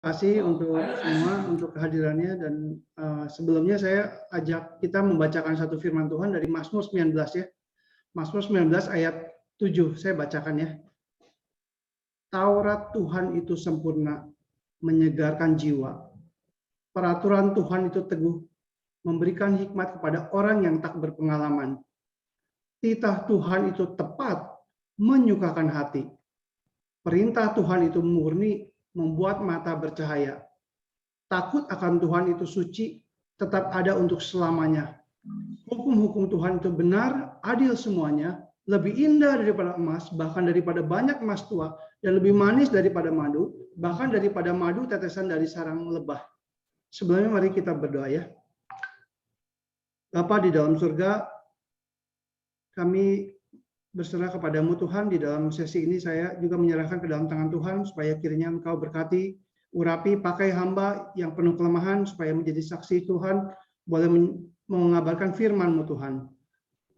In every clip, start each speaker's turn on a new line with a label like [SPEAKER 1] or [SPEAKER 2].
[SPEAKER 1] Kasih untuk semua untuk kehadirannya dan sebelumnya saya ajak kita membacakan satu firman Tuhan dari Mazmur 19 ya. Mazmur 19 ayat 7 saya bacakan ya. Taurat Tuhan itu sempurna, menyegarkan jiwa. Peraturan Tuhan itu teguh, memberikan hikmat kepada orang yang tak berpengalaman. Titah Tuhan itu tepat, menyukakan hati. Perintah Tuhan itu murni, membuat mata bercahaya. Takut akan Tuhan itu suci, tetap ada untuk selamanya. Hukum-hukum Tuhan itu benar, adil semuanya, lebih indah daripada emas, bahkan daripada banyak emas tua, dan lebih manis daripada madu, bahkan daripada madu tetesan dari sarang lebah. Sebelumnya mari kita berdoa ya. Bapa di dalam surga, kami berserah kepadamu Tuhan. Di dalam sesi ini saya juga menyerahkan ke dalam tangan Tuhan, supaya kiranya Engkau berkati, urapi, pakai hamba yang penuh kelemahan, supaya menjadi saksi Tuhan, boleh mengabarkan firman-Mu Tuhan.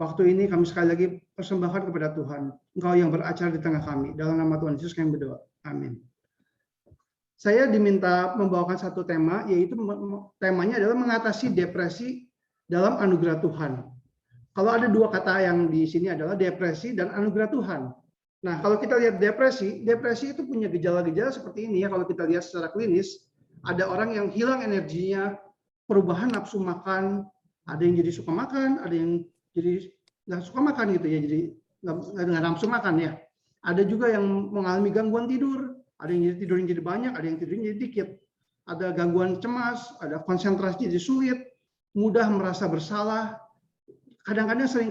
[SPEAKER 1] Waktu ini kami sekali lagi persembahkan kepada Tuhan, Engkau yang beracara di tengah kami. Dalam nama Tuhan Yesus kami berdoa. Amin. Saya diminta membawakan satu tema, yaitu temanya adalah mengatasi depresi dalam anugerah Tuhan. Kalau ada dua kata yang di sini adalah depresi dan anugerah Tuhan. Nah, kalau kita lihat depresi itu punya gejala-gejala seperti ini ya. Kalau kita lihat secara klinis, ada orang yang hilang energinya, perubahan nafsu makan, ada yang jadi suka makan, ada yang jadi nggak suka makan gitu ya, jadi nggak nafsu makan ya. Ada juga yang mengalami gangguan tidur, ada yang tidurnya jadi banyak, ada yang tidurnya jadi dikit. Ada gangguan cemas, ada konsentrasi jadi sulit, mudah merasa bersalah, kadang-kadang sering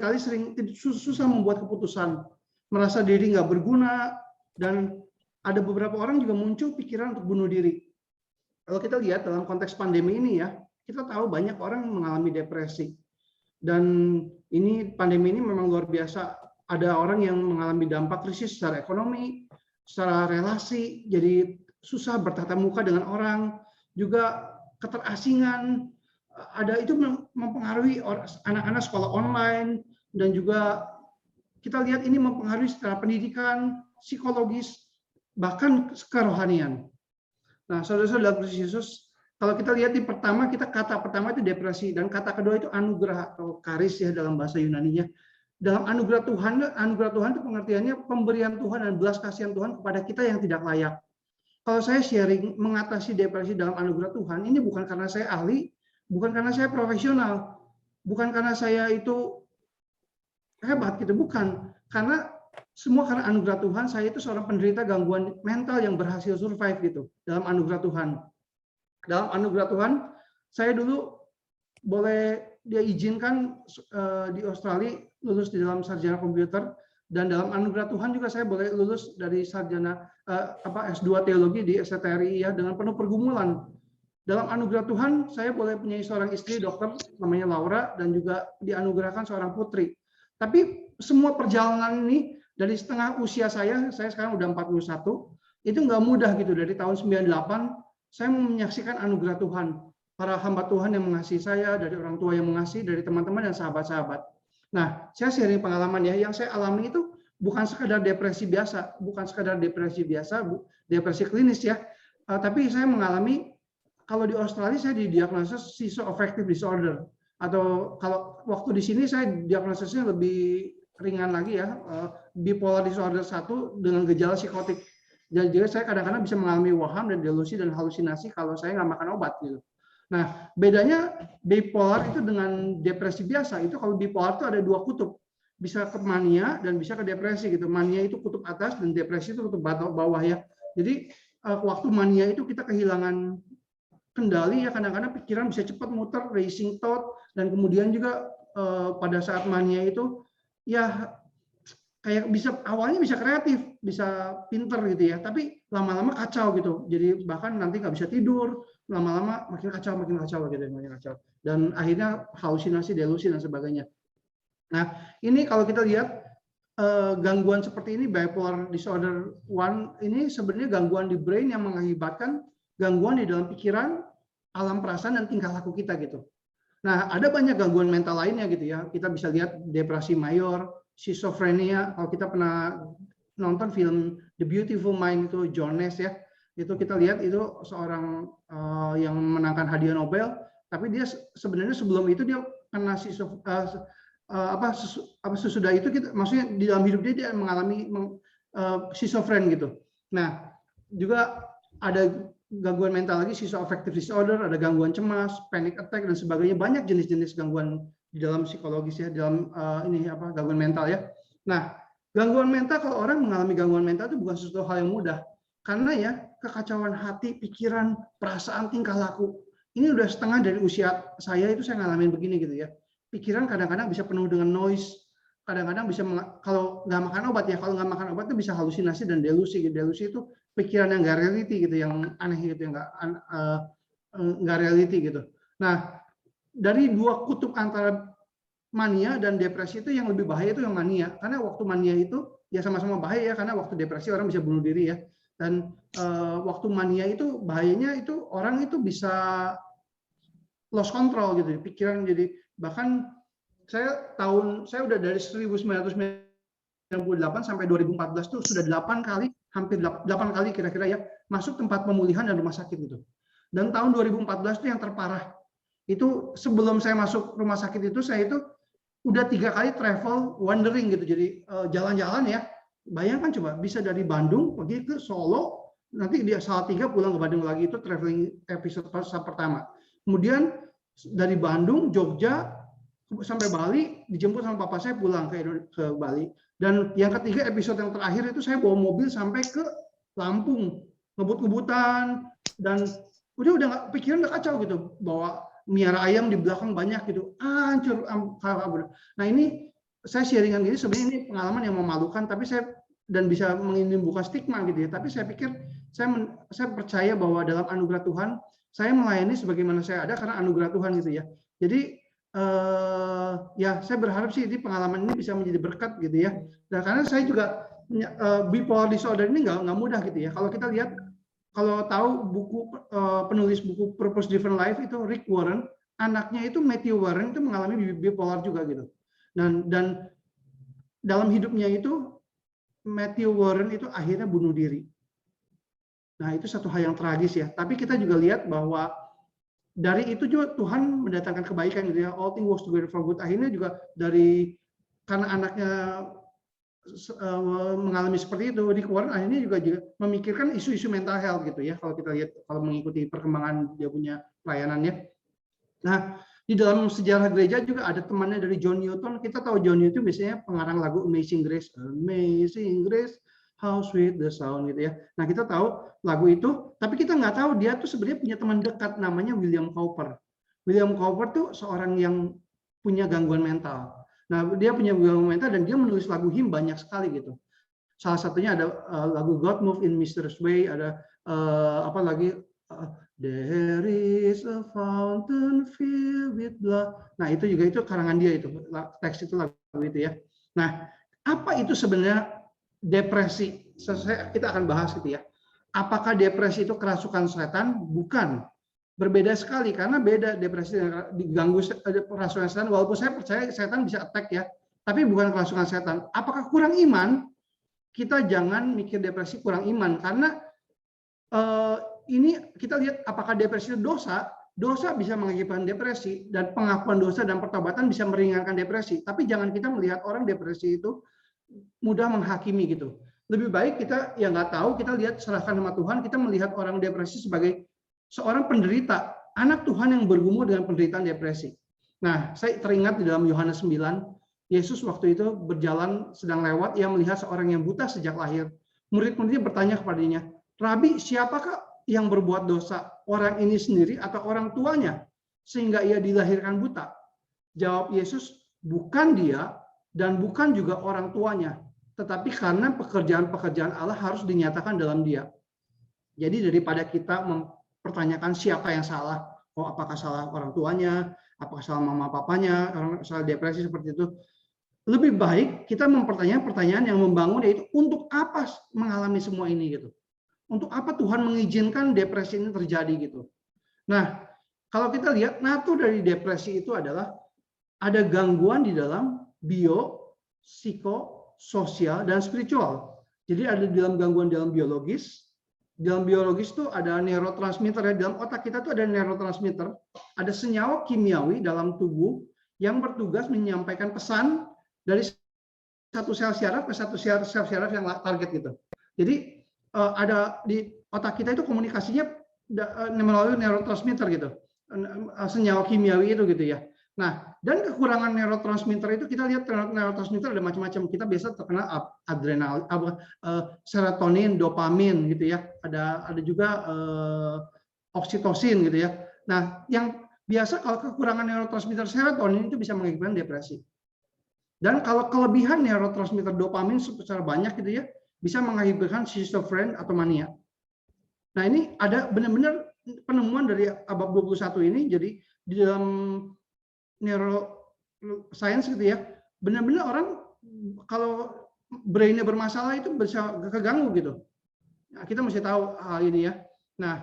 [SPEAKER 1] susah membuat keputusan, merasa diri nggak berguna, dan ada beberapa orang juga muncul pikiran untuk bunuh diri. Kalau kita lihat dalam konteks pandemi ini ya, kita tahu banyak orang mengalami depresi. Dan ini pandemi ini memang luar biasa. Ada orang yang mengalami dampak krisis secara ekonomi, secara relasi, jadi susah bertatap muka dengan orang, juga keterasingan, ada itu mempengaruhi anak-anak sekolah online, dan juga kita lihat ini mempengaruhi secara pendidikan, psikologis, bahkan kerohanian. Nah, saudara-saudara dalam Kristus Yesus, kalau kita lihat di pertama, kata pertama itu depresi, dan kata kedua itu anugerah atau karis ya dalam bahasa Yunani-nya. Dalam anugerah Tuhan itu pengertiannya pemberian Tuhan dan belas kasihan Tuhan kepada kita yang tidak layak. Kalau saya sharing mengatasi depresi dalam anugerah Tuhan, ini bukan karena saya ahli, bukan karena saya profesional, bukan karena saya itu hebat gitu, bukan. Karena semua karena anugerah Tuhan, saya itu seorang penderita gangguan mental yang berhasil survive gitu dalam anugerah Tuhan. Dalam anugerah Tuhan, saya dulu boleh dia izinkan di Australia lulus di dalam sarjana komputer, dan dalam anugerah Tuhan juga saya boleh lulus dari sarjana S2 teologi di STRI ya, dengan penuh pergumulan. Dalam anugerah Tuhan, saya boleh punya seorang istri dokter namanya Laura, dan juga dianugerahkan seorang putri. Tapi semua perjalanan ini dari setengah usia saya sekarang udah 41, itu nggak mudah gitu. Dari tahun 98, saya menyaksikan anugerah Tuhan. Para hamba Tuhan yang mengasihi saya, dari orang tua yang mengasihi, dari teman-teman dan sahabat-sahabat. Nah, saya sharing pengalaman ya, yang saya alami itu bukan sekadar depresi biasa, depresi klinis ya, tapi saya mengalami. Kalau di Australia saya didiagnosis schizoaffective disorder, atau kalau waktu di sini saya diagnosisnya lebih ringan lagi ya, bipolar disorder 1 dengan gejala psikotik. Jadi saya kadang-kadang bisa mengalami waham dan delusi dan halusinasi kalau saya nggak makan obat gitu. Nah, bedanya bipolar itu dengan depresi biasa, itu kalau bipolar itu ada dua kutub, bisa ke mania dan bisa ke depresi gitu. Mania itu kutub atas dan depresi itu kutub bawah ya. Jadi waktu mania itu kita kehilangan kendali ya, kadang-kadang pikiran bisa cepat muter, racing thought, dan kemudian juga pada saat mania itu ya kayak awalnya bisa kreatif, bisa pinter gitu ya, tapi lama-lama kacau gitu. Jadi bahkan nanti nggak bisa tidur, lama-lama makin kacau gitu, makin kacau. Dan akhirnya halusinasi, delusi dan sebagainya. Nah, ini kalau kita lihat gangguan seperti ini, bipolar disorder 1 ini sebenarnya gangguan di brain yang mengakibatkan gangguan di dalam pikiran, alam perasaan, dan tingkah laku kita gitu. Nah, ada banyak gangguan mental lainnya gitu ya. Kita bisa lihat depresi mayor, schizophrenia. Kalau kita pernah nonton film The Beautiful Mind itu John Nash ya, Itu kita lihat itu seorang yang menangkan hadiah Nobel, tapi dia sebenarnya sebelum itu dia kena sesudah itu maksudnya di dalam hidup dia mengalami schizofren gitu. Nah, juga ada gangguan mental lagi, schizoaffective disorder, ada gangguan cemas, panic attack dan sebagainya. Banyak jenis-jenis gangguan di dalam psikologis ya, dalam gangguan mental ya. Nah, gangguan mental, kalau orang mengalami gangguan mental itu bukan sesuatu hal yang mudah. Karena ya kekacauan hati, pikiran, perasaan, tingkah laku. Ini udah setengah dari usia saya itu saya ngalamin begini gitu ya. Pikiran kadang-kadang bisa penuh dengan noise, kadang-kadang bisa kalau nggak makan obat ya, kalau nggak makan obat itu bisa halusinasi dan delusi. Delusi itu pikiran yang nggak reality gitu, yang aneh gitu, yang nggak reality gitu. Nah, dari dua kutub antara mania dan depresi itu yang lebih bahaya itu yang mania, karena waktu mania itu ya sama-sama bahaya ya, karena waktu depresi orang bisa bunuh diri ya, dan waktu mania itu bahayanya itu orang itu bisa lost control gitu, pikiran jadi bahkan saya udah dari 1998 sampai 2014 tuh sudah 8 kali, hampir 8 kali kira-kira ya, masuk tempat pemulihan dan rumah sakit gitu. Dan tahun 2014 itu yang terparah. Itu sebelum saya masuk rumah sakit itu, saya itu udah 3 kali travel wandering gitu. Jadi jalan-jalan ya. Bayangkan coba, bisa dari Bandung pergi ke Solo, nanti dia Salatiga pulang ke Bandung lagi, itu traveling episode pertama. Kemudian dari Bandung, Jogja, sampai Bali, dijemput sama papa saya pulang ke Bali. Dan yang ketiga, episode yang terakhir itu saya bawa mobil sampai ke Lampung, ngebut-ngebutan, dan udah nggak, pikiran udah kacau gitu, bawa miara ayam di belakang banyak gitu, hancur. Nah ini saya sharingan gini, sebenarnya ini pengalaman yang memalukan, tapi saya dan bisa menimbulkan stigma gitu ya. Tapi saya pikir saya percaya bahwa dalam anugerah Tuhan saya melayani sebagaimana saya ada karena anugerah Tuhan gitu ya. Jadi ya saya berharap sih ini pengalaman ini bisa menjadi berkat gitu ya. Dan karena saya juga bipolar disorder ini nggak mudah gitu ya. Kalau kita lihat, kalau tahu buku penulis buku Purpose Driven Life itu Rick Warren, anaknya itu Matthew Warren itu mengalami bipolar juga gitu. Dan dalam hidupnya itu Matthew Warren itu akhirnya bunuh diri. Nah itu satu hal yang tragis ya. Tapi kita juga lihat bahwa dari itu juga Tuhan mendatangkan kebaikan gitu ya. All things work together for good. Akhirnya juga karena anaknya mengalami seperti itu, Rick Warren akhirnya juga memikirkan isu-isu mental health gitu ya. Kalau kita lihat, kalau mengikuti perkembangan dia punya pelayanannya. Nah, di dalam sejarah gereja juga ada temannya dari John Newton. Kita tahu John Newton biasanya pengarang lagu Amazing Grace, Amazing Grace, How Sweet the Sound gitu ya. Nah, kita tahu lagu itu, tapi kita nggak tahu dia tuh sebenarnya punya teman dekat namanya William Cowper. William Cowper tuh seorang yang punya gangguan mental. Nah, dia punya gangguan mental dan dia menulis lagu hymn banyak sekali gitu. Salah satunya ada lagu God Move in Mysterious Way, ada apa lagi, There is a fountain filled with blood. Nah, itu juga itu karangan dia itu, teks itu lagu itu ya. Nah, apa itu sebenarnya depresi? Kita akan bahas gitu ya. Apakah depresi itu kerasukan setan? Bukan. Berbeda sekali, karena beda depresi yang diganggu kerasukan setan. Walaupun saya percaya setan bisa attack ya, tapi bukan kerasukan setan. Apakah kurang iman? Kita jangan mikir depresi kurang iman, karena ini kita lihat apakah depresi itu dosa. Dosa bisa mengakibatkan depresi, dan pengakuan dosa dan pertobatan bisa meringankan depresi. Tapi jangan kita melihat orang depresi itu mudah menghakimi gitu. Lebih baik kita yang nggak tahu, kita lihat, serahkan sama Tuhan. Kita melihat orang depresi sebagai seorang penderita, anak Tuhan yang bergumul dengan penderitaan depresi. Nah, saya teringat di dalam Yohanes 9, Yesus waktu itu berjalan, sedang lewat, ia melihat seorang yang buta sejak lahir. Murid-muridnya bertanya kepadanya, Rabi, siapakah yang berbuat dosa, orang ini sendiri atau orang tuanya, sehingga ia dilahirkan buta? Jawab Yesus, bukan dia dan bukan juga orang tuanya, tetapi karena pekerjaan-pekerjaan Allah harus dinyatakan dalam dia. Jadi daripada kita mempertanyakan siapa yang salah, apakah salah orang tuanya, apakah salah mama papanya, orang salah depresi seperti itu, lebih baik kita mempertanyakan pertanyaan yang membangun, yaitu untuk apa mengalami semua ini gitu. Untuk apa Tuhan mengizinkan depresi ini terjadi gitu. Nah, kalau kita lihat natur dari depresi itu adalah ada gangguan di dalam bio, psiko, sosial, dan spiritual. Jadi ada dalam gangguan dalam biologis, dalam biologis tuh ada neurotransmitter ya, dalam otak kita tuh ada neurotransmitter, ada senyawa kimiawi dalam tubuh yang bertugas menyampaikan pesan dari satu sel syaraf ke satu sel syaraf yang target gitu. Jadi ada di otak kita itu komunikasinya melalui neurotransmitter gitu, senyawa kimiawi itu gitu ya. Nah, dan kekurangan neurotransmitter itu kita lihat neurotransmitter ada macam-macam. Kita biasa terkena adrenal, serotonin, dopamin gitu ya. Ada juga oksitosin gitu ya. Nah, yang biasa kalau kekurangan neurotransmitter serotonin itu bisa mengakibatkan depresi. Dan kalau kelebihan neurotransmitter dopamin secara banyak gitu ya, bisa mengakibatkan schizofren atau mania. Nah, ini ada benar-benar penemuan dari abad 21 ini. Jadi di dalam neuroscience gitu ya, benar-benar orang kalau brainnya bermasalah itu bisa keganggu gitu. Nah, kita mesti tahu hal ini ya. Nah,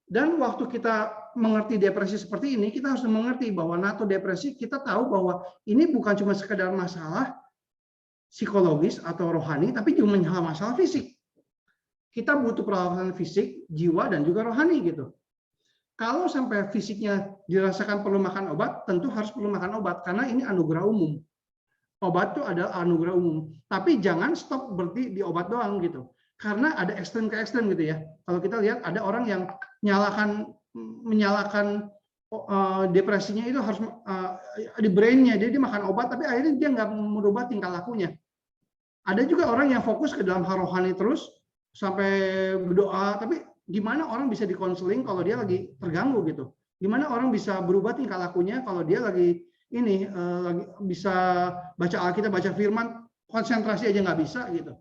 [SPEAKER 1] dan waktu kita mengerti depresi seperti ini, kita harus mengerti bahwa nato depresi, kita tahu bahwa ini bukan cuma sekedar masalah psikologis atau rohani, tapi juga masalah fisik. Kita butuh perawatan fisik, jiwa, dan juga rohani gitu. Kalau sampai fisiknya dirasakan perlu makan obat, tentu harus perlu makan obat karena ini anugerah umum. Obat itu adalah anugerah umum. Tapi jangan stop berhenti di obat doang gitu. Karena ada ekstrem ke ekstrem gitu ya. Kalau kita lihat ada orang yang menyalakan depresinya itu harus di brainnya, dia makan obat tapi akhirnya dia nggak merubah tingkah lakunya. Ada juga orang yang fokus ke dalam hal rohani terus sampai berdoa, tapi gimana orang bisa dikonseling kalau dia lagi terganggu gitu? Gimana orang bisa berubah tingkah lakunya kalau dia lagi lagi bisa baca Alkitab, baca firman, konsentrasi aja nggak bisa gitu.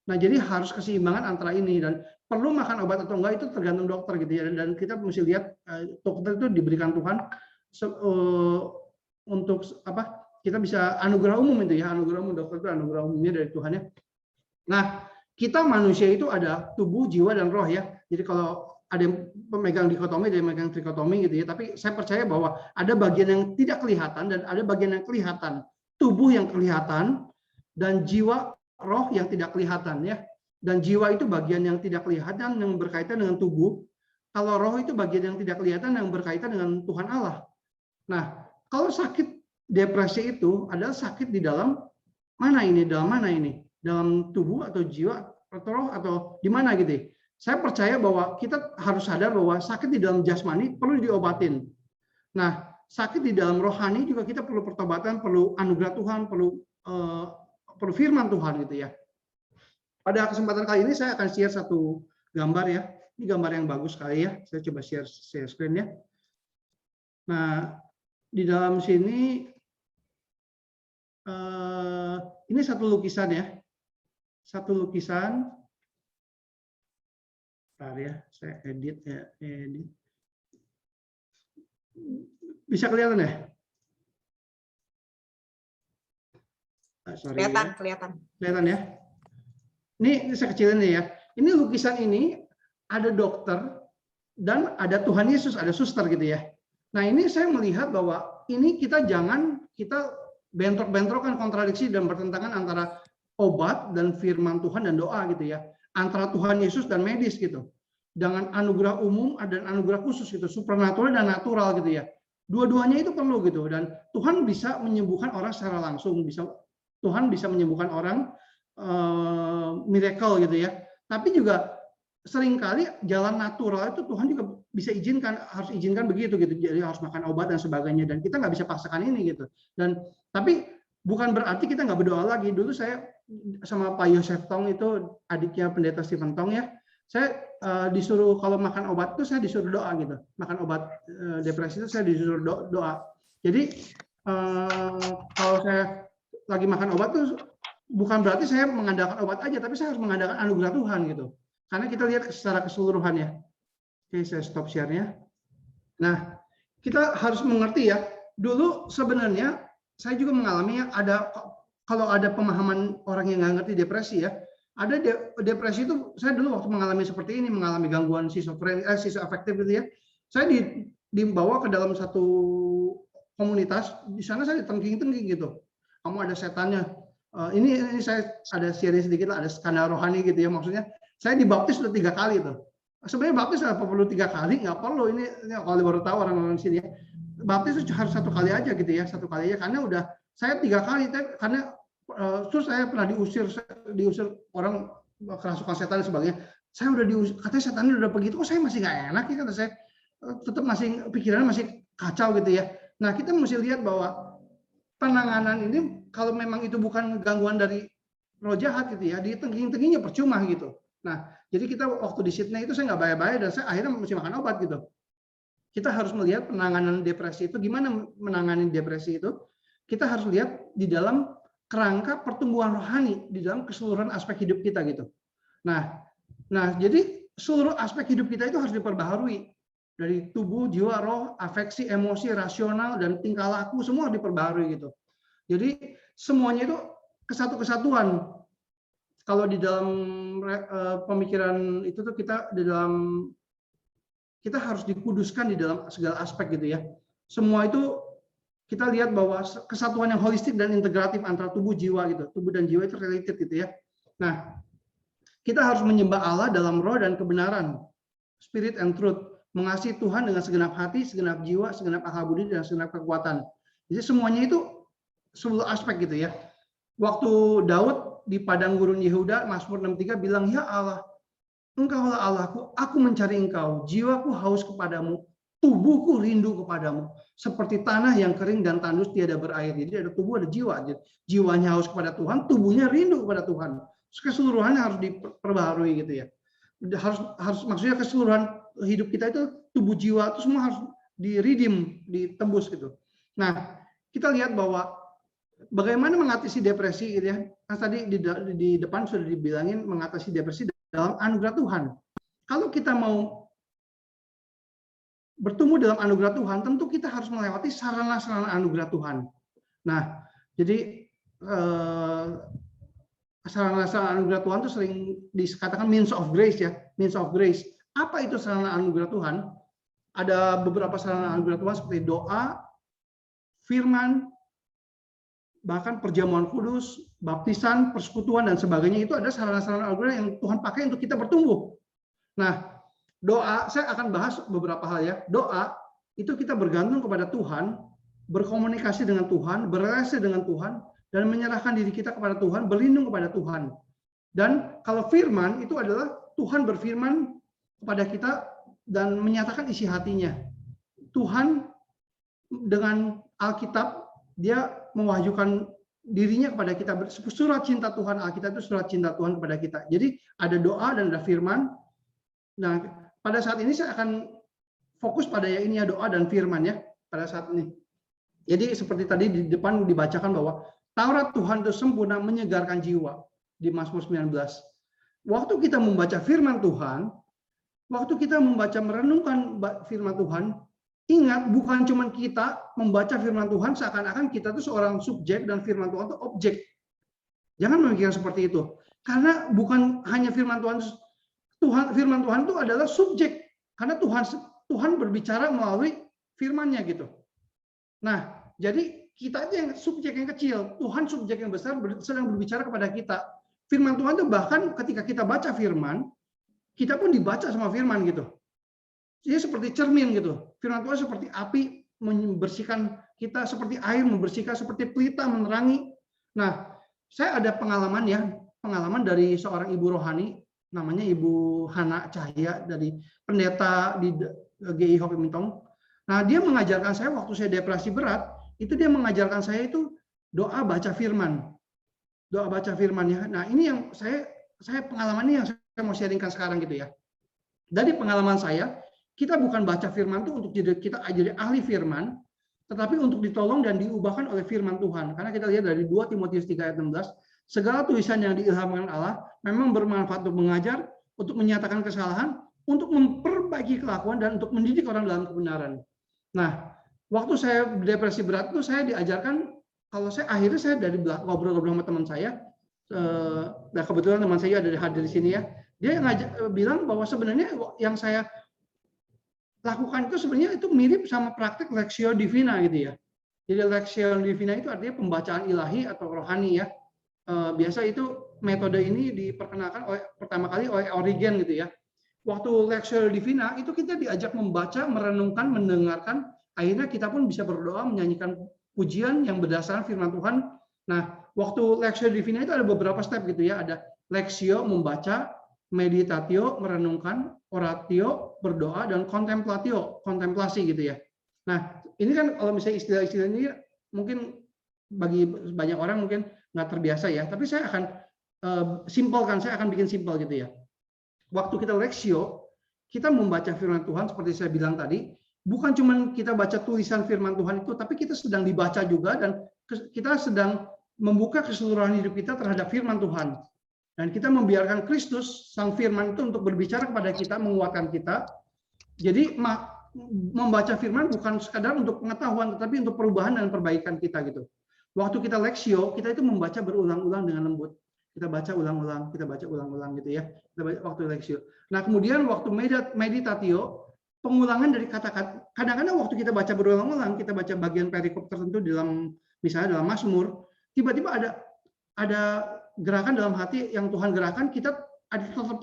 [SPEAKER 1] Nah, jadi harus keseimbangan antara ini, dan perlu makan obat atau enggak itu tergantung dokter gitu ya. Dan kita mesti lihat dokter itu diberikan Tuhan untuk apa? Kita bisa anugerah umum itu ya, anugerah umum, dokter itu anugerah umumnya dari Tuhan ya. Nah, kita manusia itu ada tubuh, jiwa, dan roh ya. Jadi kalau ada yang pemegang dikotomi, ada yang pemegang trikotomi gitu ya. Tapi saya percaya bahwa ada bagian yang tidak kelihatan dan ada bagian yang kelihatan. Tubuh yang kelihatan dan jiwa, roh yang tidak kelihatan ya. Dan jiwa itu bagian yang tidak kelihatan yang berkaitan dengan tubuh. Kalau roh itu bagian yang tidak kelihatan yang berkaitan dengan Tuhan Allah. Nah, kalau sakit depresi itu adalah sakit di dalam mana ini? Dalam mana ini? Dalam tubuh atau jiwa atau roh atau di mana gitu. Saya percaya bahwa kita harus sadar bahwa sakit di dalam jasmani perlu diobatin. Nah, sakit di dalam rohani juga kita perlu pertobatan, perlu anugerah Tuhan, perlu firman Tuhan gitu ya. Pada kesempatan kali ini saya akan share satu gambar ya. Ini gambar yang bagus sekali ya. Saya coba share screen ya. Nah, di dalam sini ini satu lukisan ya. Satu lukisan. Bentar ya, saya edit ya, edit. Bisa kelihatan ya? Sorry
[SPEAKER 2] kelihatan,
[SPEAKER 1] ya.
[SPEAKER 2] kelihatan
[SPEAKER 1] ya. Ini saya kecilin ya. Ini lukisan ini ada dokter dan ada Tuhan Yesus, ada suster gitu ya. Nah, ini saya melihat bahwa ini kita bentrok-bentrokan, kontradiksi dan bertentangan antara obat dan firman Tuhan dan doa gitu ya. Antara Tuhan Yesus dan medis gitu. Dengan anugerah umum dan anugerah khusus gitu, supernatural dan natural gitu ya. Dua-duanya itu perlu gitu, dan Tuhan bisa menyembuhkan orang secara langsung, Tuhan bisa menyembuhkan orang miracle gitu ya. Tapi juga seringkali jalan natural itu Tuhan juga bisa harus izinkan begitu gitu. Jadi harus makan obat dan sebagainya, dan kita nggak bisa paksakan ini gitu. Dan tapi bukan berarti kita nggak berdoa lagi. Dulu saya sama Pak Yosef Tong itu adiknya pendeta Stephen Tong ya. Saya disuruh kalau makan obat itu saya disuruh doa gitu. Makan obat depresi itu saya disuruh doa. Jadi kalau saya lagi makan obat tuh bukan berarti saya mengandalkan obat aja, tapi saya harus mengandalkan anugerah Tuhan gitu. Karena kita lihat secara keseluruhan ya. Oke, saya stop share-nya. Nah, kita harus mengerti ya. Dulu sebenarnya saya juga mengalami kalau ada pemahaman orang yang nggak ngerti depresi ya. Ada depresi itu, saya dulu waktu mengalami seperti ini, mengalami gangguan schizoafektif gitu ya. Saya dibawa ke dalam satu komunitas, di sana saya ditengking-tengking gitu. Kamu ada setannya. Ini saya ada share sedikit lah, ada skandal rohani gitu ya. Maksudnya saya dibaptis sudah 3 kali tuh. Sebenarnya baptis apa perlu 3 kali? Nggak perlu. Ini kalau baru tahu orang-orang sini ya. Baptis itu harus 1 kali aja gitu ya, 1 kali aja. Karena udah saya 3 kali, karena terus saya pernah diusir orang kerasukan setan dan sebagainya. Saya udah diusir, katanya setan udah pergi, kok saya masih nggak enak ya, kata saya. Tetap masih pikirannya masih kacau gitu ya. Nah, kita mesti lihat bahwa penanganan ini kalau memang itu bukan gangguan dari roh jahat gitu ya, di tengking-tengingnya percuma gitu. Nah, jadi kita waktu di Sydney itu saya nggak bayar-bayar dan saya akhirnya mesti makan obat gitu. Kita harus melihat penanganan depresi itu, gimana menangani depresi itu. Kita harus lihat di dalam kerangka pertumbuhan rohani, di dalam keseluruhan aspek hidup kita gitu. Nah, jadi seluruh aspek hidup kita itu harus diperbaharui. Dari tubuh, jiwa, roh, afeksi, emosi, rasional, dan tingkah laku, semua diperbaharui gitu. Jadi semuanya itu kesatuan. Kalau di dalam pemikiran itu tuh kita harus dikuduskan di dalam segala aspek gitu ya. Semua itu kita lihat bahwa kesatuan yang holistik dan integratif antara tubuh jiwa gitu. Tubuh dan jiwa itu related gitu ya. Nah, kita harus menyembah Allah dalam roh dan kebenaran, spirit and truth, mengasihi Tuhan dengan segenap hati, segenap jiwa, segenap akal budi, dan segenap kekuatan. Jadi semuanya itu seluruh aspek gitu ya. Waktu Daud di padang gurun Yehuda, Mazmur 63 bilang, ya Allah, Engkaulah Allahku, aku mencari Engkau, jiwaku haus kepadamu, tubuhku rindu kepadamu, seperti tanah yang kering dan tandus tiada berair. Jadi ada tubuh, ada jiwa. Jiwanya haus kepada Tuhan, tubuhnya rindu kepada Tuhan. Keseluruhannya harus diperbaharui gitu ya. Harus maksudnya keseluruhan hidup kita itu, tubuh jiwa itu semua harus di-redeem, ditembus gitu. Nah, kita lihat bahwa bagaimana mengatasi depresi gitu ya. Kan tadi di depan sudah dibilangin mengatasi depresi dalam anugerah Tuhan. Kalau kita mau bertumbuh dalam anugerah Tuhan, tentu kita harus melewati sarana-sarana anugerah Tuhan. Nah, jadi sarana-sarana anugerah Tuhan itu sering dikatakan means of grace ya, means of grace. Apa itu sarana anugerah Tuhan? Ada beberapa sarana anugerah Tuhan seperti doa, firman, bahkan perjamuan kudus, baptisan, persekutuan, dan sebagainya. Itu ada sarana-sarana anugerah yang Tuhan pakai untuk kita bertumbuh. Nah, doa, saya akan bahas beberapa hal ya. Doa, itu kita bergantung kepada Tuhan, berkomunikasi dengan Tuhan, berrelasi dengan Tuhan, dan menyerahkan diri kita kepada Tuhan, berlindung kepada Tuhan. Dan kalau firman, itu adalah Tuhan berfirman kepada kita dan menyatakan isi hatinya. Tuhan dengan Alkitab, dia mewahyukan dirinya kepada kita. Surat cinta Tuhan, Alkitab itu surat cinta Tuhan kepada kita. Jadi ada doa dan ada firman. Nah, pada saat ini saya akan fokus pada yang ini ya, doa dan firman ya, pada saat ini. Jadi seperti tadi di depan dibacakan bahwa Taurat Tuhan itu sempurna menyegarkan jiwa di Mazmur 19. Waktu kita membaca firman Tuhan, waktu kita membaca merenungkan firman Tuhan, ingat bukan cuma kita membaca firman Tuhan seakan-akan kita itu seorang subjek dan firman Tuhan itu objek. Jangan memikirkan seperti itu. Karena bukan hanya firman Tuhan, firman Tuhan itu adalah subjek. Karena Tuhan berbicara melalui firman-Nya gitu. Nah, jadi kita itu yang subjek yang kecil, Tuhan subjek yang besar sedang berbicara kepada kita. Firman Tuhan itu bahkan ketika kita baca firman, kita pun dibaca sama firman gitu. Jadi seperti cermin gitu. Firman Tuhan seperti api membersihkan kita, seperti air membersihkan, seperti pelita menerangi. Nah, saya ada pengalaman dari seorang ibu rohani, namanya Ibu Hana Cahya dari pendeta di GI Hope Mintong. Nah, dia mengajarkan saya waktu saya depresi berat, itu dia mengajarkan saya itu doa baca firman. Doa baca firman ya. Nah, ini yang saya pengalaman ini yang saya mau sharingkan sekarang gitu ya. Dari pengalaman saya, kita bukan baca firman itu untuk kita jadi ahli firman, tetapi untuk ditolong dan diubahkan oleh firman Tuhan. Karena kita lihat dari 2 Timotius 3 ayat 16, segala tulisan yang diilhamkan Allah memang bermanfaat untuk mengajar, untuk menyatakan kesalahan, untuk memperbaiki kelakuan, dan untuk mendidik orang dalam kebenaran. Nah, waktu saya depresi berat itu saya diajarkan, kalau akhirnya saya dari ngobrol-ngobrol sama teman saya, nah kebetulan teman saya ada hadir di sini ya, dia bilang bahwa sebenarnya yang saya lakukan itu sebenarnya itu mirip sama praktik Lectio Divina gitu ya. Jadi Lectio Divina itu artinya pembacaan ilahi atau rohani ya. Biasa itu metode ini diperkenalkan pertama kali oleh Origen gitu ya. waktu Lectio Divina itu kita diajak membaca, merenungkan, mendengarkan, akhirnya kita pun bisa berdoa, menyanyikan pujian yang berdasarkan firman Tuhan. Nah, waktu Lectio Divina itu ada beberapa step gitu ya, ada Lectio membaca, meditatio merenungkan, oratio berdoa, dan contemplatio kontemplasi gitu ya. Nah, ini kan kalau misalnya istilah-istilah ini mungkin bagi banyak orang mungkin nggak terbiasa ya, tapi saya akan simpelkan, saya akan bikin simpel gitu ya. Waktu kita Lectio, kita membaca firman Tuhan seperti saya bilang tadi, bukan cuma kita baca tulisan firman Tuhan itu, tapi kita sedang dibaca juga dan kita sedang membuka keseluruhan hidup kita terhadap firman Tuhan. Dan kita membiarkan Kristus, Sang Firman itu untuk berbicara kepada kita, menguatkan kita. Jadi membaca firman bukan sekadar untuk pengetahuan, tetapi untuk perubahan dan perbaikan kita gitu. Waktu kita Lectio, kita itu membaca berulang-ulang dengan lembut. Kita baca ulang-ulang, kita baca ulang-ulang gitu ya. Kita baca waktu Lectio. Nah, kemudian waktu meditatio, pengulangan dari kata-kata. Kadang-kadang waktu kita baca berulang-ulang, kita baca bagian perikop tertentu dalam, misalnya dalam Mazmur, tiba-tiba ada gerakan dalam hati yang Tuhan gerakan, kita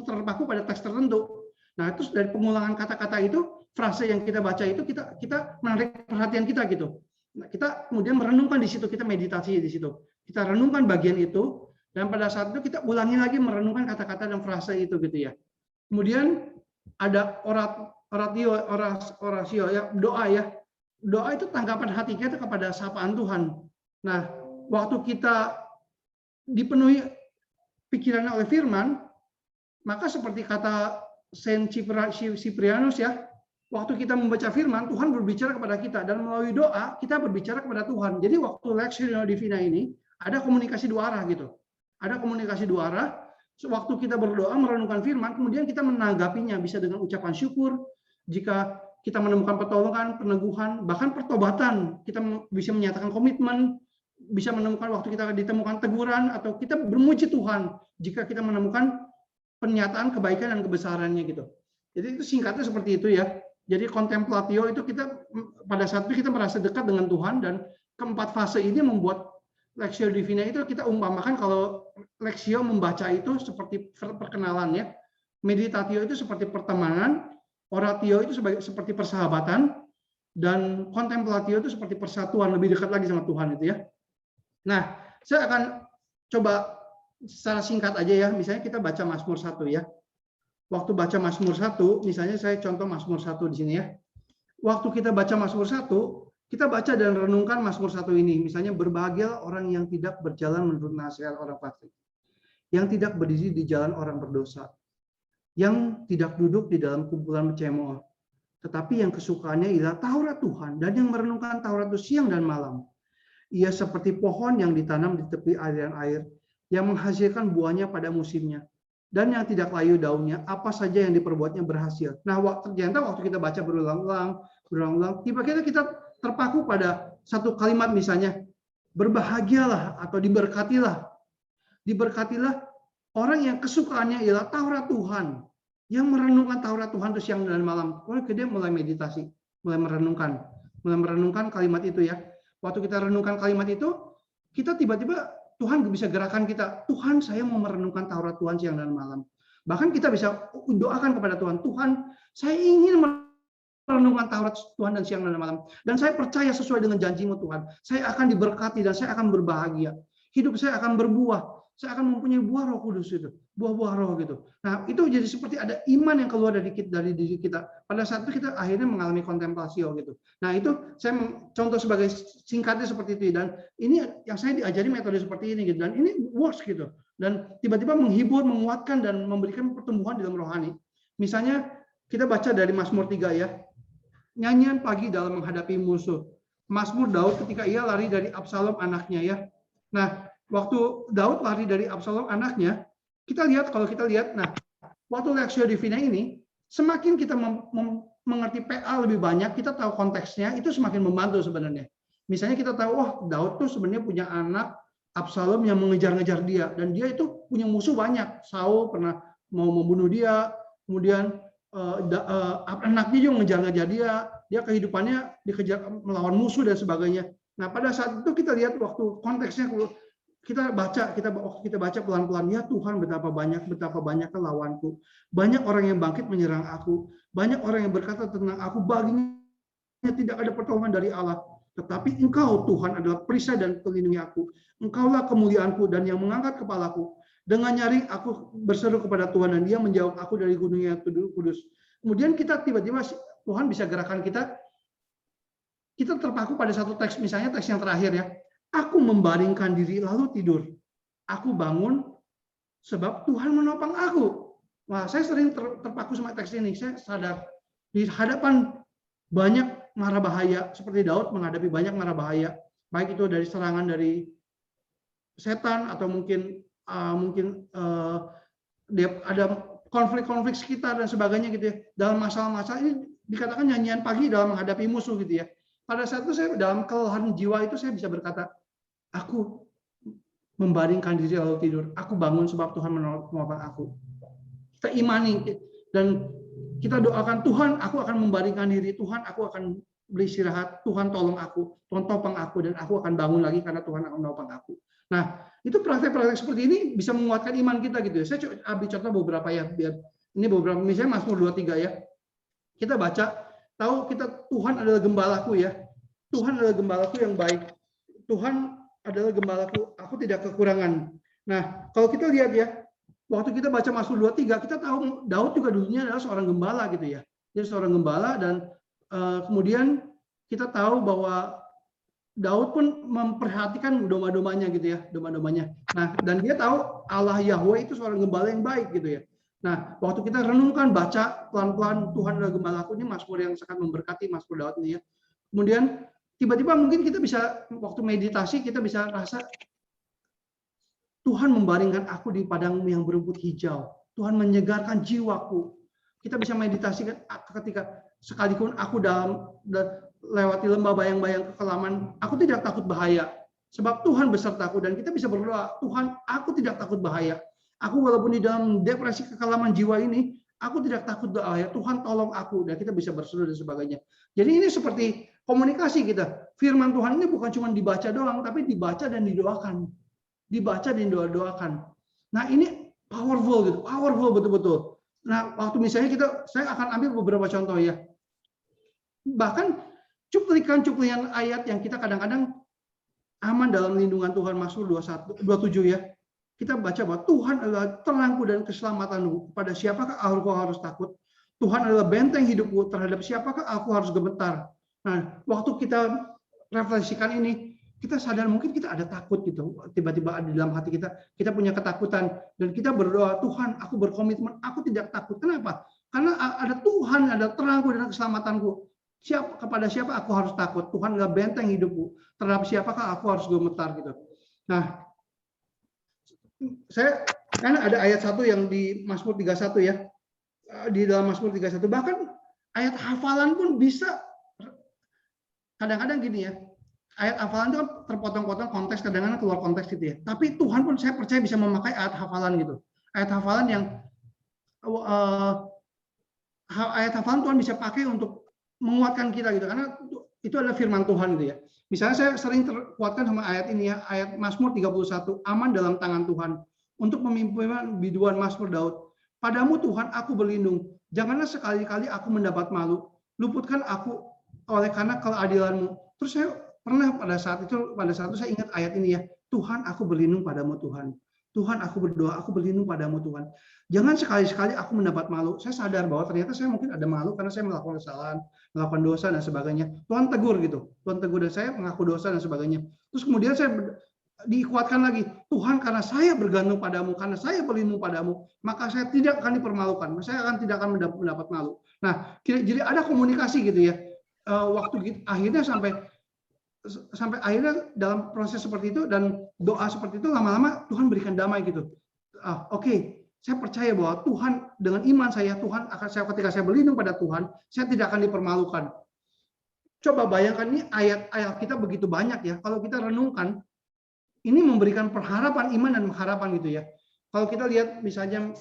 [SPEAKER 1] terpaku pada teks tertentu. Nah, terus dari pengulangan kata-kata itu, frase yang kita baca itu kita menarik perhatian kita gitu. Nah, kita kemudian merenungkan di situ, kita meditasi di situ. Kita renungkan bagian itu, dan pada saat itu kita ulangi lagi merenungkan kata-kata dan frase itu gitu ya. Kemudian ada orasio ya, doa ya. Doa itu tanggapan hati kita kepada sapaan Tuhan. Nah, waktu kita dipenuhi pikirannya oleh firman, maka seperti kata Saint Cyprianus ya, waktu kita membaca firman, Tuhan berbicara kepada kita, dan melalui doa kita berbicara kepada Tuhan. Jadi waktu Lectio Divina ini ada komunikasi dua arah gitu. Ada komunikasi dua arah. Waktu kita berdoa merenungkan firman, kemudian kita menanggapinya bisa dengan ucapan syukur. Jika kita menemukan pertolongan, peneguhan, bahkan pertobatan, kita bisa menyatakan komitmen, bisa menemukan waktu kita ditemukan teguran, atau kita bermuji Tuhan jika kita menemukan pernyataan kebaikan dan kebesarannya gitu. Jadi itu singkatnya seperti itu ya. Jadi contemplatio itu kita pada saat itu kita merasa dekat dengan Tuhan, dan keempat fase ini membuat Lectio Divina itu kita umpamakan kalau Lectio membaca itu seperti perkenalan ya. Meditatio itu seperti pertemanan, oratio itu seperti persahabatan, dan contemplatio itu seperti persatuan, lebih dekat lagi sama Tuhan itu ya. Nah, saya akan coba secara singkat aja ya, misalnya kita baca Mazmur 1 ya. Waktu baca Mazmur 1, misalnya saya contoh Mazmur 1 di sini ya. Waktu kita baca Mazmur 1, kita baca dan renungkan Mazmur 1 ini. Misalnya, berbahagia orang yang tidak berjalan menurut nasihat orang fasik, yang tidak berdiri di jalan orang berdosa, yang tidak duduk di dalam kumpulan pencemooh, tetapi yang kesukaannya ialah Taurat Tuhan, dan yang merenungkan Taurat itu siang dan malam. Ia seperti pohon yang ditanam di tepi aliran air, yang menghasilkan buahnya pada musimnya, dan yang tidak layu daunnya, apa saja yang diperbuatnya berhasil. Nah, ternyata waktu kita baca berulang-ulang, tiba-tiba kita terpaku pada satu kalimat, misalnya, berbahagialah atau diberkatilah. Diberkatilah orang yang kesukaannya ialah Taurat Tuhan, yang merenungkan Taurat Tuhan itu siang dan malam. Dia mulai meditasi, mulai merenungkan kalimat itu ya. Waktu kita renungkan kalimat itu, kita tiba-tiba Tuhan bisa gerakan kita. Tuhan, saya mau merenungkan Taurat Tuhan siang dan malam. Bahkan kita bisa doakan kepada Tuhan, Tuhan, saya ingin merenungkan Taurat Tuhan dan siang dan malam. Dan saya percaya sesuai dengan janji-Mu Tuhan. Saya akan diberkati dan saya akan berbahagia. Hidup saya akan berbuah. Saya akan mempunyai buah Roh Kudus itu, buah-buah Roh gitu. Nah, itu jadi seperti ada iman yang keluar dari diri kita. Pada saat itu kita akhirnya mengalami kontemplasi gitu. Nah, itu saya contoh sebagai singkatnya seperti itu, dan ini yang saya diajari metode seperti ini gitu, dan ini works gitu. Dan tiba-tiba menghibur, menguatkan, dan memberikan pertumbuhan dalam rohani. Misalnya kita baca dari Mazmur 3 ya. Nyanyian pagi dalam menghadapi musuh. Mazmur Daud ketika ia lari dari Absalom anaknya ya. Nah, waktu Daud lari dari Absalom anaknya, kalau kita lihat, nah, waktu Lectio Divina ini, semakin kita mengerti PA lebih banyak, kita tahu konteksnya, itu semakin membantu sebenarnya. Misalnya kita tahu, oh, Daud tuh sebenarnya punya anak Absalom yang mengejar-ngejar dia, dan dia itu punya musuh banyak. Saul pernah mau membunuh dia, kemudian anaknya juga mengejar-ngejar dia kehidupannya dikejar melawan musuh dan sebagainya. Nah, pada saat itu kita lihat waktu konteksnya, kita baca pelan-pelan, ya Tuhan betapa banyak lawanku. Banyak orang yang bangkit menyerang aku. Banyak orang yang berkata tentang aku, baginya tidak ada pertolongan dari Allah. Tetapi Engkau Tuhan adalah perisai dan pelindungi aku. Engkaulah kemuliaanku dan yang mengangkat kepalaku. Dengan nyaring aku berseru kepada Tuhan dan Dia menjawab aku dari gunungnya kudus. Kemudian kita tiba-tiba Tuhan bisa gerakan kita terpaku pada satu teks, misalnya teks yang terakhir ya. Aku membaringkan diri lalu tidur. Aku bangun sebab Tuhan menopang aku. Wah, saya sering terpaku sama teks ini. Saya sadar di hadapan banyak mara bahaya, seperti Daud menghadapi banyak mara bahaya, baik itu dari serangan dari setan atau mungkin ada konflik-konflik sekitar dan sebagainya gitu ya. Dalam masalah-masalah ini dikatakan nyanyian pagi dalam menghadapi musuh gitu ya. Pada saat itu saya dalam kelelahan jiwa itu saya bisa berkata, aku membaringkan diri lalu tidur. Aku bangun sebab Tuhan menopang aku. Kita imani dan kita doakan, Tuhan, aku akan membaringkan diri. Tuhan, aku akan beristirahat. Tuhan, tolong aku. Tuhan, topang aku. Dan aku akan bangun lagi karena Tuhan akan menopang aku. Nah, itu praktek-praktek seperti ini bisa menguatkan iman kita gitu ya. Saya ambil contoh beberapa ya. Biar ini beberapa, misalnya Mazmur 23 ya. Kita baca, tahu kita Tuhan adalah gembalaku ya. Tuhan adalah gembalaku yang baik. Tuhan adalah gembalaku, aku tidak kekurangan. Nah, kalau kita lihat ya, waktu kita baca Mazmur 23, kita tahu Daud juga dulunya adalah seorang gembala gitu ya. Dia seorang gembala dan kemudian kita tahu bahwa Daud pun memperhatikan domba-dombanya gitu ya, domba-dombanya. Nah, dan dia tahu Allah Yahweh itu seorang gembala yang baik gitu ya. Nah, waktu kita renungkan, baca pelan-pelan Tuhan adalah gembalaku, ini Mazmur yang sangat memberkati, Mazmur Daud ini ya. Kemudian tiba-tiba mungkin kita bisa, waktu meditasi kita bisa rasa Tuhan membaringkan aku di padang yang berumput hijau. Tuhan menyegarkan jiwaku. Kita bisa meditasikan ketika sekalipun aku lewati lembah bayang-bayang kekelaman, aku tidak takut bahaya. Sebab Tuhan besertaku dan kita bisa berdoa, Tuhan, aku tidak takut bahaya. Aku walaupun di dalam depresi kekelaman jiwa ini, aku tidak takut bahaya. Tuhan tolong aku dan kita bisa berseru dan sebagainya. Jadi ini seperti komunikasi kita. Firman Tuhan ini bukan cuma dibaca doang, tapi dibaca dan didoakan. Dibaca dan didoakan. Nah, ini powerful gitu, powerful betul-betul. Nah, waktu misalnya saya akan ambil beberapa contoh ya. Bahkan cuplikan-cuplikan ayat yang kita kadang-kadang aman dalam lindungan Tuhan, Mazmur 27 ya. Kita baca bahwa Tuhan adalah terangku dan keselamatanku. Pada siapakah aku harus takut? Tuhan adalah benteng hidupku, terhadap siapakah aku harus gemetar? Nah, waktu kita refleksikan ini, kita sadar mungkin kita ada takut gitu. Tiba-tiba ada di dalam hati kita punya ketakutan. Dan kita berdoa, Tuhan, aku berkomitmen, aku tidak takut. Kenapa? Karena ada Tuhan, ada terangku dan keselamatanku. Kepada siapa aku harus takut? Tuhan adalah benteng hidupku. Terhadap siapakah aku harus gemetar gitu. Nah, karena ada ayat 1 yang di Mazmur 31 ya. Di dalam Mazmur 31 bahkan ayat hafalan pun bisa kadang-kadang gini ya. Ayat hafalan itu kan terpotong-potong konteks, kadang-kadang keluar konteks gitu ya. Tapi Tuhan pun saya percaya bisa memakai ayat hafalan gitu. Ayat hafalan yang ayat hafalan Tuhan bisa pakai untuk menguatkan kita gitu, karena itu adalah firman Tuhan gitu ya. Misalnya saya sering terkuatkan sama ayat ini ya, ayat Mazmur 31, aman dalam tangan Tuhan untuk memimpin biduan Mazmur Daud. Padamu Tuhan aku berlindung, janganlah sekali-kali aku mendapat malu, luputkan aku oleh karena keadilan-Mu. Terus saya pernah pada saat itu saya ingat ayat ini ya, Tuhan aku berlindung padamu Tuhan. Tuhan aku berdoa, aku berlindung padamu Tuhan. Jangan sekali-sekali aku mendapat malu. Saya sadar bahwa ternyata saya mungkin ada malu karena saya melakukan kesalahan, melakukan dosa dan sebagainya. Tuhan tegur gitu. Tuhan tegur dan saya mengaku dosa dan sebagainya. Terus kemudian saya dikuatkan lagi. Tuhan, karena saya bergantung padamu, karena saya berlindung padamu, maka saya tidak akan dipermalukan. Saya tidak akan mendapat malu. Nah, jadi ada komunikasi gitu ya. Waktu akhirnya sampai akhirnya dalam proses seperti itu dan doa seperti itu lama-lama Tuhan berikan damai gitu. Oke, saya percaya bahwa Tuhan dengan iman saya, Tuhan akan ketika saya berlindung pada Tuhan, saya tidak akan dipermalukan. Coba bayangkan ini ayat-ayat kita begitu banyak ya. Kalau kita renungkan, ini memberikan pengharapan iman dan pengharapan gitu ya. Kalau kita lihat misalnya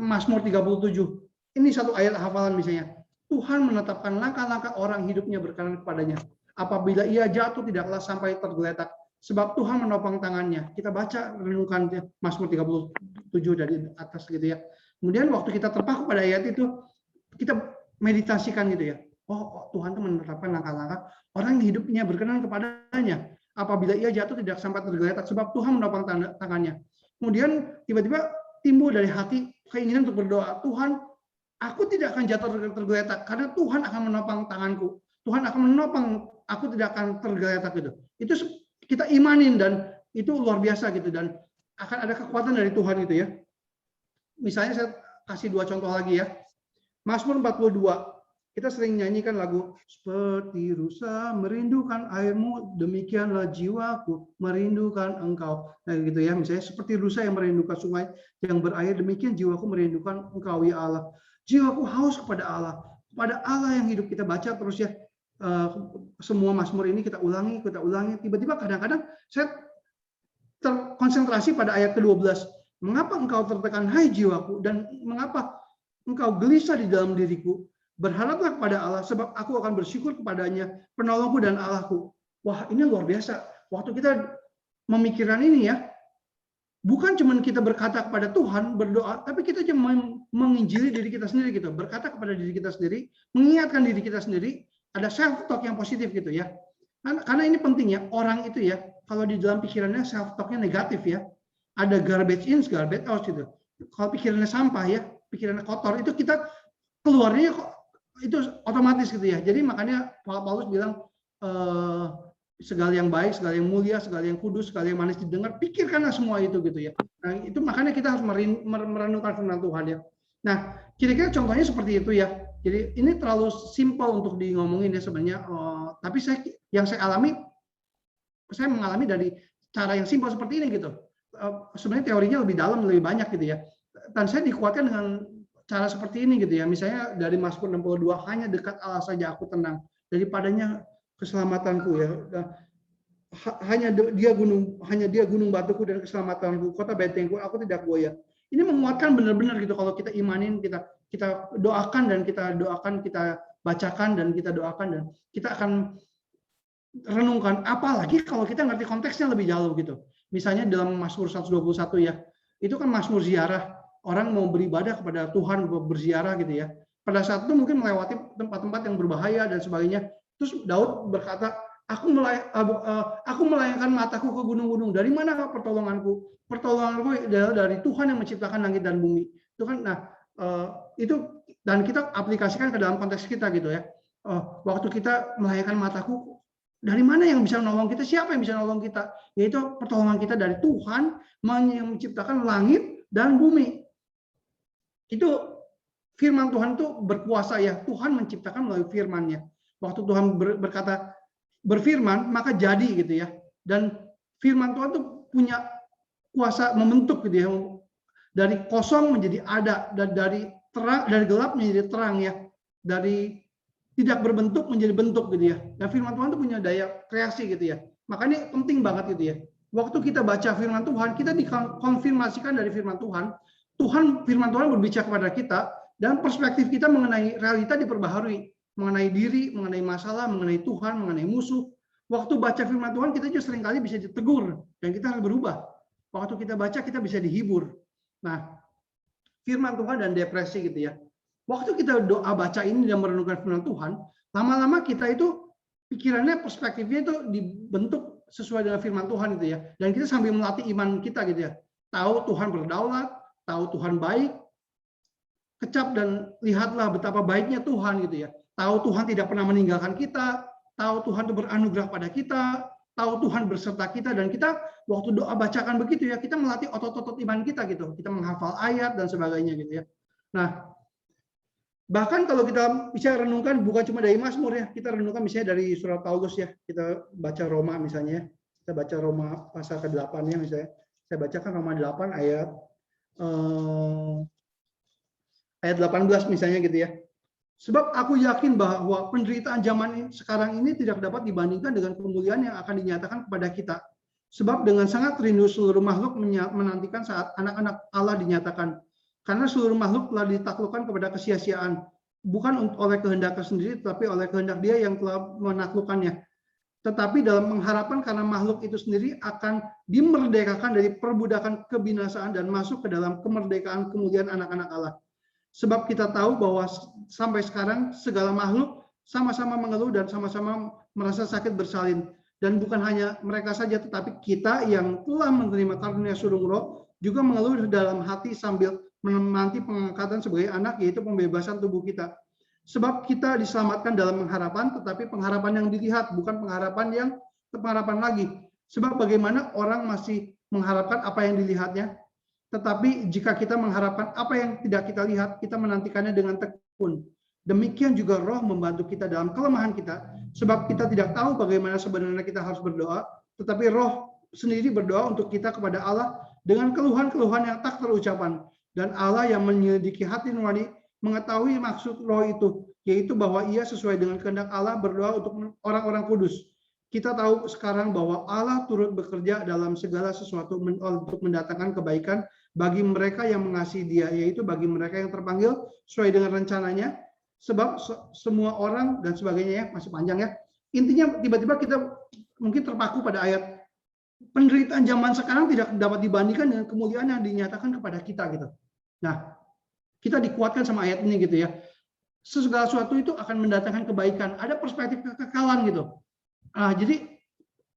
[SPEAKER 1] Mazmur 37, ini satu ayat hafalan misalnya. Tuhan menetapkan langkah-langkah orang hidupnya berkenan kepadanya. Apabila ia jatuh tidaklah sampai tergeletak, sebab Tuhan menopang tangannya. Kita baca renungkan Mazmur 37 dari atas gitu ya. Kemudian waktu kita terpaku pada ayat itu, kita meditasikan gitu ya. Oh, Tuhan itu menetapkan langkah-langkah orang yang hidupnya berkenan kepadanya. Apabila ia jatuh tidak sampai tergeletak, sebab Tuhan menopang tangannya. Kemudian tiba-tiba timbul dari hati keinginan untuk berdoa, Tuhan, aku tidak akan jatuh tergeletak karena Tuhan akan menopang tanganku. Tuhan akan menopang, aku tidak akan tergeletak gitu. Itu kita imanin dan itu luar biasa gitu, dan akan ada kekuatan dari Tuhan itu ya. Misalnya saya kasih 2 contoh lagi ya. Mazmur 42. Kita sering nyanyikan lagu seperti rusa merindukan airmu, demikianlah jiwaku merindukan engkau. Nah gitu ya, misalnya seperti rusa yang merindukan sungai yang berair, demikian jiwaku merindukan engkau ya Allah. Jiwaku haus kepada Allah yang hidup. Kita baca terus ya, semua Mazmur ini kita ulangi. Tiba-tiba kadang-kadang saya terkonsentrasi pada ayat ke-12. Mengapa engkau tertekan, hai jiwaku, dan mengapa engkau gelisah di dalam diriku? Berharaplah kepada Allah, sebab aku akan bersyukur kepadanya, penolongku dan Allahku. Wah, ini luar biasa. Waktu kita memikirkan ini ya, bukan cuma kita berkata kepada Tuhan, berdoa, tapi kita juga menginjili diri kita sendiri gitu, berkata kepada diri kita sendiri, mengingatkan diri kita sendiri, ada self talk yang positif gitu ya. Karena ini penting ya, orang itu ya, kalau di dalam pikirannya self talknya negatif ya, ada garbage in, garbage out gitu. Kalau pikirannya sampah ya, pikirannya kotor, itu kita keluarnya kok itu otomatis gitu ya. Jadi makanya Paulus bilang segala yang baik, segala yang mulia, segala yang kudus, segala yang manis didengar, pikirkanlah semua itu gitu ya. Nah, itu makanya kita harus merenungkan firman Tuhan ya. Nah, kira-kira contohnya seperti itu ya. Jadi ini terlalu simpel untuk di ngomongin ya sebenarnya. Tapi yang saya mengalami dari cara yang simpel seperti ini gitu. Sebenarnya teorinya lebih dalam, lebih banyak gitu ya. Dan saya dikuatkan dengan cara seperti ini gitu ya. Misalnya dari Mazmur 62, hanya dekat Allah saja aku tenang, daripadanya keselamatanku ya. Hanya dia gunung batuku dan keselamatanku, kota bentengku, aku tidak goyah. Ini menguatkan benar-benar gitu kalau kita imanin, kita doakan dan kita bacakan dan kita doakan, dan kita akan renungkan, apalagi kalau kita ngerti konteksnya lebih jauh gitu. Misalnya dalam Mazmur 121 ya. Itu kan Mazmur ziarah. Orang mau beribadah kepada Tuhan, berziarah gitu ya. Pada saat itu mungkin melewati tempat-tempat yang berbahaya dan sebagainya. Terus Daud berkata, aku melayangkan mataku ke gunung-gunung. Dari mana pertolonganku? Pertolonganku adalah dari Tuhan yang menciptakan langit dan bumi. Itu kan, itu dan kita aplikasikan ke dalam konteks kita gitu ya. Waktu kita melayangkan mataku, dari mana yang bisa menolong kita? Siapa yang bisa menolong kita? Yaitu pertolongan kita dari Tuhan yang menciptakan langit dan bumi. Itu firman Tuhan itu berkuasa ya. Tuhan menciptakan melalui firman-Nya. Waktu Tuhan berkata berfirman, maka jadi gitu ya. Dan firman Tuhan itu punya kuasa membentuk gitu ya. Dari kosong menjadi ada, dan dari terang, dari gelap menjadi terang ya. Dari tidak berbentuk menjadi bentuk gitu ya. Dan firman Tuhan itu punya daya kreasi gitu ya. Makanya penting banget gitu ya. Waktu kita baca firman Tuhan, kita dikonfirmasikan dari firman Tuhan. Firman Tuhan berbicara kepada kita, dan perspektif kita mengenai realita diperbaharui, mengenai diri, mengenai masalah, mengenai Tuhan, mengenai musuh. Waktu baca firman Tuhan, kita juga seringkali bisa ditegur, dan kita harus berubah. Waktu kita baca, kita bisa dihibur. Nah, firman Tuhan dan depresi gitu ya. Waktu kita doa baca ini dan merenungkan firman Tuhan, lama-lama kita itu pikirannya, perspektifnya itu dibentuk sesuai dengan firman Tuhan gitu ya. Dan kita sambil melatih iman kita gitu ya. Tahu Tuhan berdaulat, tahu Tuhan baik, kecap dan lihatlah betapa baiknya Tuhan gitu ya. Tahu Tuhan tidak pernah meninggalkan kita, tahu Tuhan itu beranugerah pada kita, tahu Tuhan berserta kita, dan kita waktu doa bacakan begitu ya, kita melatih otot-otot iman kita gitu. Kita menghafal ayat dan sebagainya gitu ya. Nah, bahkan kalau kita bisa renungkan bukan cuma dari Mazmur ya, kita renungkan misalnya dari surat Paulus ya. Kita baca Roma misalnya, kita baca Roma pasal ke-8 ya misalnya. Saya bacakan Roma 8 ayat 18 misalnya gitu ya. Sebab aku yakin bahwa penderitaan zaman sekarang ini tidak dapat dibandingkan dengan kemuliaan yang akan dinyatakan kepada kita. Sebab dengan sangat rindu seluruh makhluk menantikan saat anak-anak Allah dinyatakan. Karena seluruh makhluk telah ditaklukkan kepada kesia-siaan. Bukan oleh kehendaknya sendiri, tetapi oleh kehendak Dia yang telah menaklukkannya. tetapi dalam pengharapan karena makhluk itu sendiri akan dimerdekakan dari perbudakan kebinasaan dan masuk ke dalam kemerdekaan kemuliaan anak-anak Allah. Sebab kita tahu bahwa sampai sekarang segala makhluk sama-sama mengeluh dan sama-sama merasa sakit bersalin. Dan bukan hanya mereka saja, tetapi kita yang telah menerima karunia surung roh juga mengeluh dalam hati sambil menanti pengangkatan sebagai anak, yaitu pembebasan tubuh kita. Sebab kita diselamatkan dalam pengharapan, tetapi pengharapan yang dilihat, bukan pengharapan lagi. Sebab bagaimana orang masih mengharapkan apa yang dilihatnya, tetapi jika kita mengharapkan apa yang tidak kita lihat, kita menantikannya dengan tekun. Demikian juga Roh membantu kita dalam kelemahan kita, sebab kita tidak tahu bagaimana sebenarnya kita harus berdoa, tetapi Roh sendiri berdoa untuk kita kepada Allah dengan keluhan-keluhan yang tak terucapan. Dan Allah yang menyelidiki hati nurani mengetahui maksud Roh itu, yaitu bahwa ia sesuai dengan kehendak Allah berdoa untuk orang-orang kudus. Kita tahu sekarang bahwa Allah turut bekerja dalam segala sesuatu untuk mendatangkan kebaikan bagi mereka yang mengasihi Dia, yaitu bagi mereka yang terpanggil sesuai dengan rencananya. Sebab semua orang dan sebagainya, ya, masih panjang ya. Intinya tiba-tiba kita mungkin terpaku pada ayat penderitaan zaman sekarang tidak dapat dibandingkan dengan kemuliaan yang dinyatakan kepada kita gitu. Nah, kita dikuatkan sama ayat ini gitu ya. Segala sesuatu itu akan mendatangkan kebaikan. Ada perspektif kekekalan gitu. Nah, jadi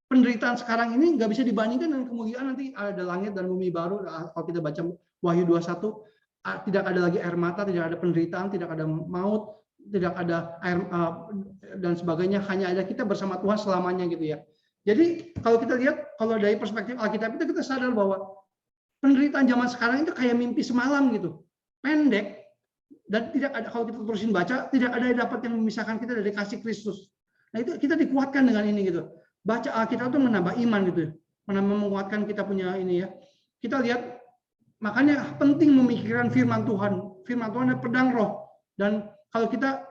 [SPEAKER 1] penderitaan sekarang ini nggak bisa dibandingkan dengan kemuliaan nanti ada langit dan bumi baru. Kalau kita baca Wahyu 21, tidak ada lagi air mata, tidak ada penderitaan, tidak ada maut, tidak ada air dan sebagainya. Hanya ada kita bersama Tuhan selamanya gitu ya. Jadi kalau kita lihat, kalau dari perspektif Alkitab itu kita sadar bahwa penderitaan zaman sekarang itu kayak mimpi semalam gitu, pendek, dan tidak ada, kalau kita terusin baca, tidak ada yang dapat yang memisahkan kita dari kasih Kristus. Nah itu kita dikuatkan dengan ini gitu. Baca Alkitab itu menambah iman gitu, menguatkan kita punya ini ya. Kita lihat, makanya penting memikirkan firman Tuhan. Firman Tuhan adalah pedang roh, dan kalau kita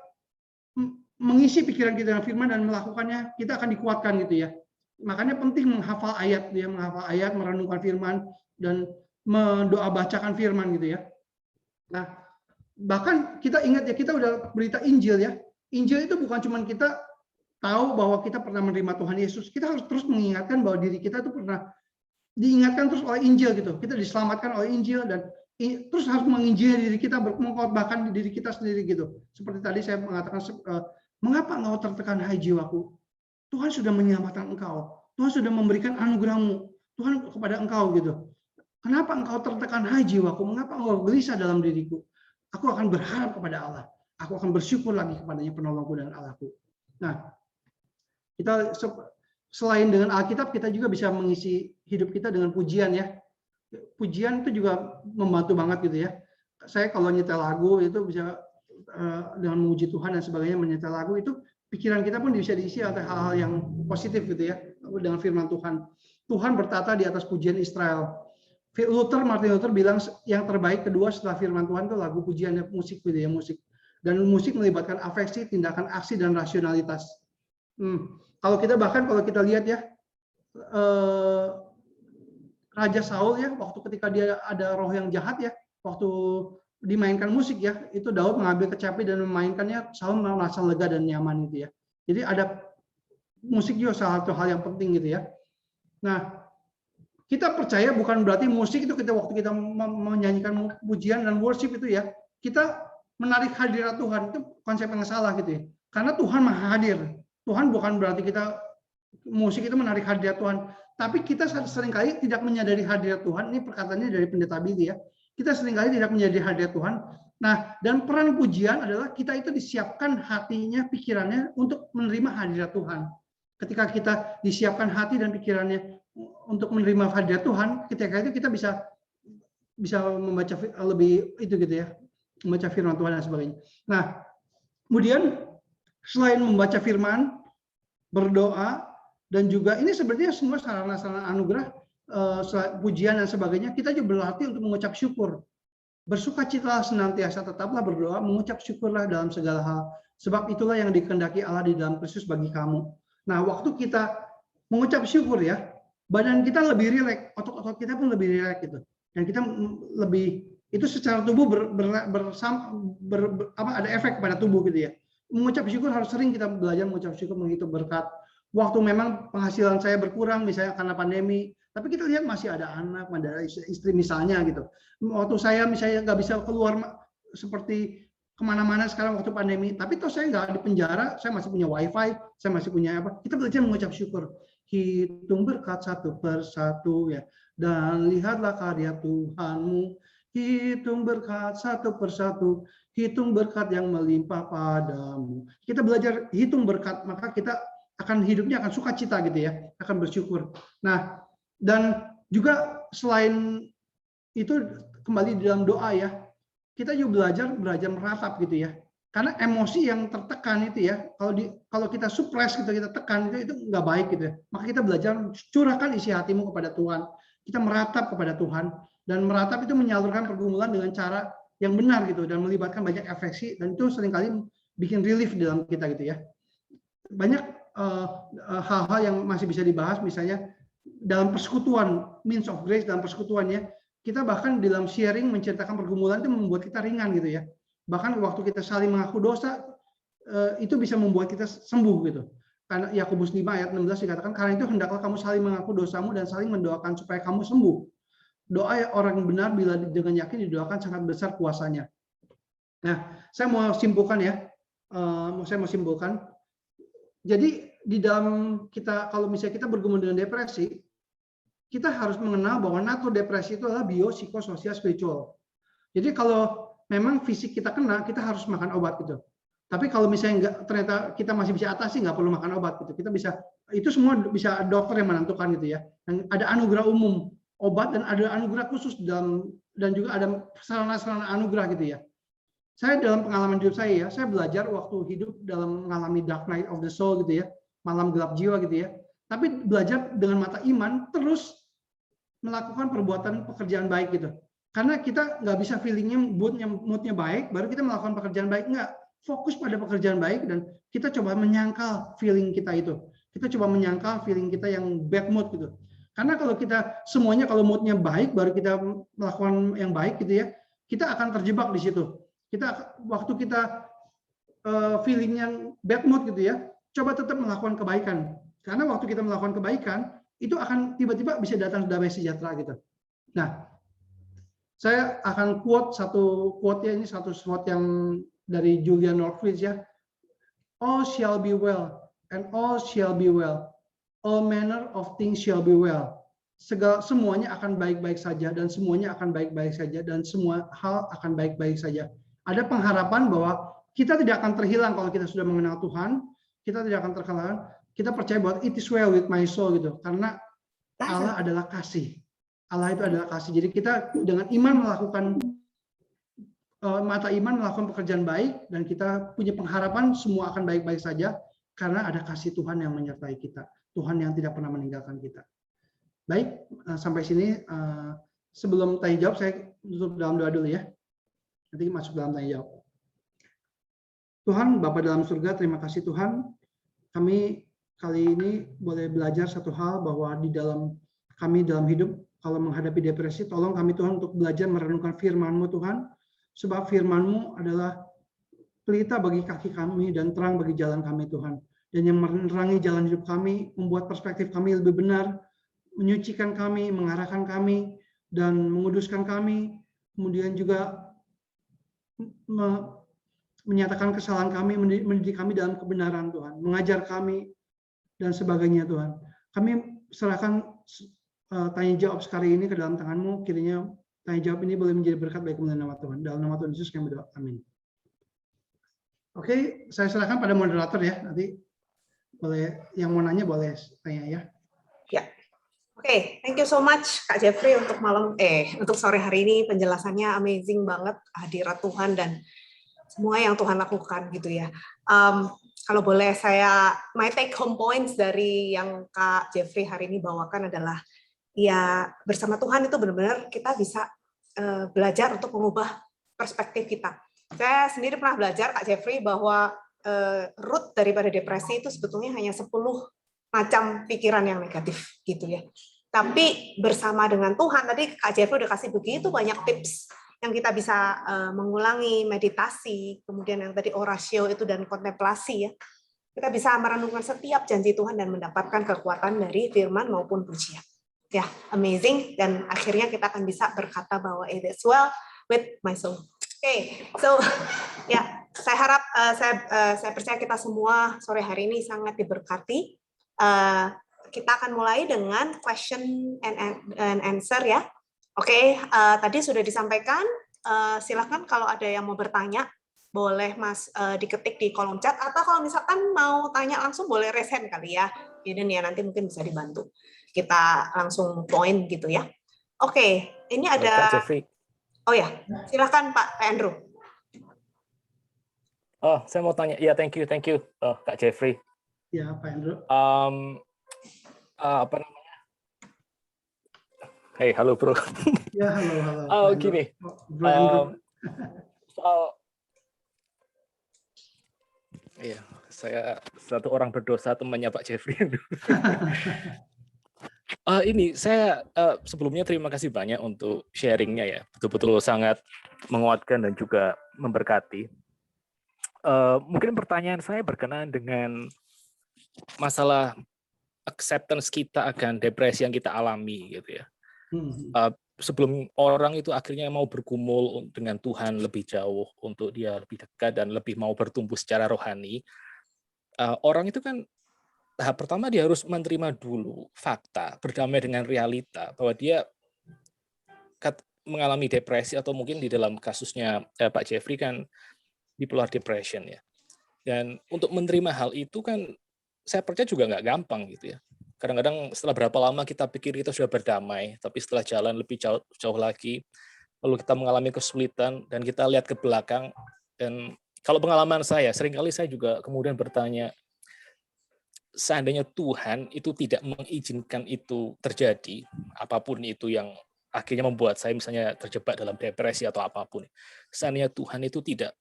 [SPEAKER 1] mengisi pikiran kita dengan firman dan melakukannya, kita akan dikuatkan gitu ya. Makanya penting menghafal ayat, ya, menghafal ayat, merenungkan firman dan mendoa bacakan firman gitu ya. Nah, bahkan kita ingat ya, kita udah berita Injil ya. Injil itu bukan cuma kita tahu bahwa kita pernah menerima Tuhan Yesus, kita harus terus mengingatkan bahwa diri kita itu pernah diingatkan terus oleh Injil gitu. Kita diselamatkan oleh Injil dan terus harus menginjili diri kita, mengkhotbahkan diri kita sendiri gitu. Seperti tadi saya mengatakan, mengapa engkau tertekan hai jiwaku? Tuhan sudah menyelamatkan engkau. Tuhan sudah memberikan anugerah-Mu. Tuhan kepada engkau gitu. Kenapa engkau tertekan hai jiwaku? Mengapa engkau gelisah dalam diriku? Aku akan berharap kepada Allah. Aku akan bersyukur lagi kepadanya, penolongku dan Allahku. Nah, kita selain dengan Alkitab, kita juga bisa mengisi hidup kita dengan pujian ya. Pujian itu juga membantu banget gitu ya. Saya kalau nyetel lagu itu bisa dengan memuji Tuhan dan sebagainya, menyetel lagu itu pikiran kita pun bisa diisi oleh hal-hal yang positif gitu ya, dengan firman Tuhan. Tuhan bertata di atas pujian Israel. Martin Luther bilang yang terbaik kedua setelah firman Tuhan itu lagu pujian, musik gitu ya, musik. Dan musik melibatkan afeksi, tindakan aksi dan rasionalitas. Kalau kita lihat ya, Raja Saul ya, waktu ketika dia ada roh yang jahat ya, waktu dimainkan musik ya, itu Daud mengambil kecapi dan memainkannya, Saul merasa lega dan nyaman gitu ya. Jadi ada musik juga salah satu hal yang penting gitu ya. Nah, kita percaya bukan berarti musik itu waktu kita menyanyikan pujian dan worship itu ya, kita menarik hadirat Tuhan, itu konsep yang salah gitu ya. Karena Tuhan Maha Hadir. Tuhan bukan berarti kita musik itu menarik hadirat Tuhan, tapi kita seringkali tidak menyadari hadirat Tuhan. Ini perkataannya dari Pendeta Billy ya. Kita seringkali tidak menyadari hadirat Tuhan. Nah, dan peran pujian adalah kita itu disiapkan hatinya, pikirannya untuk menerima hadirat Tuhan. Ketika kita disiapkan hati dan pikirannya untuk menerima hadirat Tuhan, ketika itu kita bisa membaca lebih itu gitu ya, membaca firman Tuhan dan sebagainya. Nah, kemudian selain membaca firman, berdoa, dan juga ini sebenarnya semua sarana-sarana anugerah, pujian dan sebagainya, kita juga berlatih untuk mengucap syukur. Bersukacitalah senantiasa, tetaplah berdoa, mengucap syukurlah dalam segala hal, sebab itulah yang dikehendaki Allah di dalam Kristus bagi kamu. Nah, waktu kita mengucap syukur ya, badan kita lebih rileks, otot-otot kita pun lebih rileks gitu. Dan kita lebih, itu secara tubuh ada efek pada tubuh gitu ya. Mengucap syukur harus sering kita belajar mengucap syukur, menghitung berkat, waktu memang penghasilan saya berkurang misalnya karena pandemi, tapi kita lihat masih ada anak, ada istri misalnya gitu. Waktu saya misalnya nggak bisa keluar seperti kemana-mana sekarang waktu pandemi, tapi toh saya nggak di penjara, saya masih punya wifi, saya masih punya apa, kita belajar mengucap syukur. Hitung berkat satu persatu ya, dan lihatlah karya Tuhanmu. Hitung berkat satu persatu, hitung berkat yang melimpah padamu. Kita belajar hitung berkat, maka kita akan hidupnya akan sukacita gitu ya, akan bersyukur. Nah, dan juga selain itu kembali di dalam doa ya, kita juga belajar meratap gitu ya. Karena emosi yang tertekan itu ya, kalau kita suppress gitu, kita tekan itu nggak baik gitu ya. Maka kita belajar curahkan isi hatimu kepada Tuhan. Kita meratap kepada Tuhan, dan meratap itu menyalurkan pergumulan dengan cara yang benar gitu, dan melibatkan banyak afeksi, dan itu seringkali bikin relief di dalam kita gitu ya. Banyak hal-hal yang masih bisa dibahas, misalnya dalam persekutuan, means of grace dalam persekutuannya, kita bahkan dalam sharing menceritakan pergumulan itu membuat kita ringan gitu ya. Bahkan waktu kita saling mengaku dosa, itu bisa membuat kita sembuh gitu. Karena Yakobus 5 ayat 16 dikatakan, karena itu hendaklah kamu saling mengaku dosamu dan saling mendoakan supaya kamu sembuh. Doa orang benar bila dengan yakin didoakan sangat besar kuasanya. Nah, saya mau simpulkan ya. Saya mau simpulkan. Jadi di dalam kita, kalau misalnya kita bergumul dengan depresi, kita harus mengenal bahwa natur depresi itu adalah biopsikososial spiritual. Jadi kalau memang fisik kita kena, kita harus makan obat gitu. Tapi kalau misalnya enggak, ternyata kita masih bisa atasi, nggak perlu makan obat gitu. Kita bisa, itu semua bisa dokter yang menentukan gitu ya. Dan ada anugerah umum obat dan ada anugerah khusus dalam, dan juga ada sarana-sarana anugerah gitu ya. Saya dalam pengalaman hidup saya ya, saya belajar waktu hidup dalam mengalami dark night of the soul gitu ya, malam gelap jiwa gitu ya. Tapi belajar dengan mata iman terus melakukan perbuatan pekerjaan baik gitu. Karena kita nggak bisa feelingnya, moodnya baik, baru kita melakukan pekerjaan baik. Nggak, fokus pada pekerjaan baik dan kita coba menyangkal feeling kita itu. Kita coba menyangkal feeling kita yang bad mood gitu. Karena kalau kita semuanya, kalau moodnya baik, baru kita melakukan yang baik gitu ya, kita akan terjebak di situ. Waktu kita feeling yang bad mood gitu ya, coba tetap melakukan kebaikan. Karena waktu kita melakukan kebaikan, itu akan tiba-tiba bisa datang damai sejahtera gitu. Nah, saya akan quote ya, ini satu quote yang dari Julian Northridge ya. All shall be well, and all shall be well. All manner of things shall be well. Semuanya akan baik-baik saja, dan semuanya akan baik-baik saja, dan semua hal akan baik-baik saja. Ada pengharapan bahwa kita tidak akan terhilang kalau kita sudah mengenal Tuhan. Kita tidak akan terhilang. Kita percaya bahwa it is well with my soul gitu, karena Allah adalah kasih. Allah itu adalah kasih. Jadi kita dengan iman melakukan mata iman melakukan pekerjaan baik, dan kita punya pengharapan semua akan baik-baik saja karena ada kasih Tuhan yang menyertai kita. Tuhan yang tidak pernah meninggalkan kita. Baik, sampai sini. Sebelum tanya jawab, saya tutup dalam doa dulu ya. Nanti masuk dalam tanya jawab. Tuhan, Bapa dalam surga, terima kasih Tuhan. Kami kali ini boleh belajar satu hal, bahwa di dalam kami dalam hidup, kalau menghadapi depresi, tolong kami Tuhan untuk belajar merenungkan firman-Mu Tuhan, sebab firman-Mu adalah pelita bagi kaki kami dan terang bagi jalan kami Tuhan. Dan yang menerangi jalan hidup kami, membuat perspektif kami lebih benar, menyucikan kami, mengarahkan kami, dan menguduskan kami, kemudian juga menyatakan kesalahan kami, mendidik kami dalam kebenaran Tuhan, mengajar kami, dan sebagainya Tuhan. Kami serahkan tanya jawab sekali ini ke dalam tangan-Mu, kiranya tanya jawab ini boleh menjadi berkat bagi kemuliaan nama Tuhan. Dalam nama Tuhan Yesus kami berdoa, amin. Oke, saya serahkan pada moderator ya, nanti boleh yang mau nanya boleh tanya ya.
[SPEAKER 2] Ya, oke, thank you so much Kak Jeffrey untuk untuk sore hari ini, penjelasannya amazing banget, hadirat Tuhan dan semua yang Tuhan lakukan gitu ya. Kalau boleh my take home points dari yang Kak Jeffrey hari ini bawakan adalah, ya bersama Tuhan itu benar-benar kita bisa belajar untuk mengubah perspektif kita. Saya sendiri pernah belajar Kak Jeffrey bahwa root daripada depresi itu sebetulnya hanya 10 macam pikiran yang negatif gitu ya. Tapi bersama dengan Tuhan, tadi Kak Jeffrey udah kasih begitu banyak tips yang kita bisa mengulangi, meditasi, kemudian yang tadi orasio itu dan kontemplasi ya. kita bisa merenungkan setiap janji Tuhan dan mendapatkan kekuatan dari firman maupun pujian. Ya, amazing. Dan akhirnya kita akan bisa berkata bahwa it is well with my soul. Oke, so ya, saya harap saya percaya kita semua sore hari ini sangat diberkati. Kita akan mulai dengan question and answer ya. Oke, tadi sudah disampaikan. Silakan kalau ada yang mau bertanya, boleh Mas diketik di kolom chat, atau kalau misalkan mau tanya langsung boleh raise hand kali ya. Jadi ya nanti mungkin bisa dibantu. Kita langsung poin gitu ya. Oke, ini ada.
[SPEAKER 3] Kak Jeffrey.
[SPEAKER 2] Oh ya, silakan Pak Andrew.
[SPEAKER 3] Oh, saya mau tanya. Ya, thank you, Kak Jeffrey.
[SPEAKER 1] Ya, Pak Andrew.
[SPEAKER 3] Apa namanya? Hey, halo bro.
[SPEAKER 1] Ya, halo.
[SPEAKER 3] Oh, gini. Iya, saya satu orang berdosa, temannya Pak Jeffrey. Ini saya sebelumnya terima kasih banyak untuk sharingnya ya, betul-betul sangat menguatkan dan juga memberkati. Mungkin pertanyaan saya berkenaan dengan masalah acceptance kita akan depresi yang kita alami gitu ya. Sebelum orang itu akhirnya mau bergumul dengan Tuhan lebih jauh, untuk dia lebih dekat dan lebih mau bertumbuh secara rohani, orang itu kan tahap pertama dia harus menerima dulu fakta, berdamai dengan realita bahwa dia mengalami depresi, atau mungkin di dalam kasusnya Pak Jeffrey kan bipolar depression ya. Dan untuk menerima hal itu kan saya percaya juga nggak gampang gitu ya. Kadang-kadang setelah berapa lama kita pikir kita sudah berdamai, tapi setelah jalan lebih jauh lagi, lalu kita mengalami kesulitan dan kita lihat ke belakang. Dan kalau pengalaman saya, seringkali saya juga kemudian bertanya, seandainya Tuhan itu tidak mengizinkan itu terjadi, apapun itu yang akhirnya membuat saya misalnya terjebak dalam depresi atau apapun, seandainya Tuhan itu tidak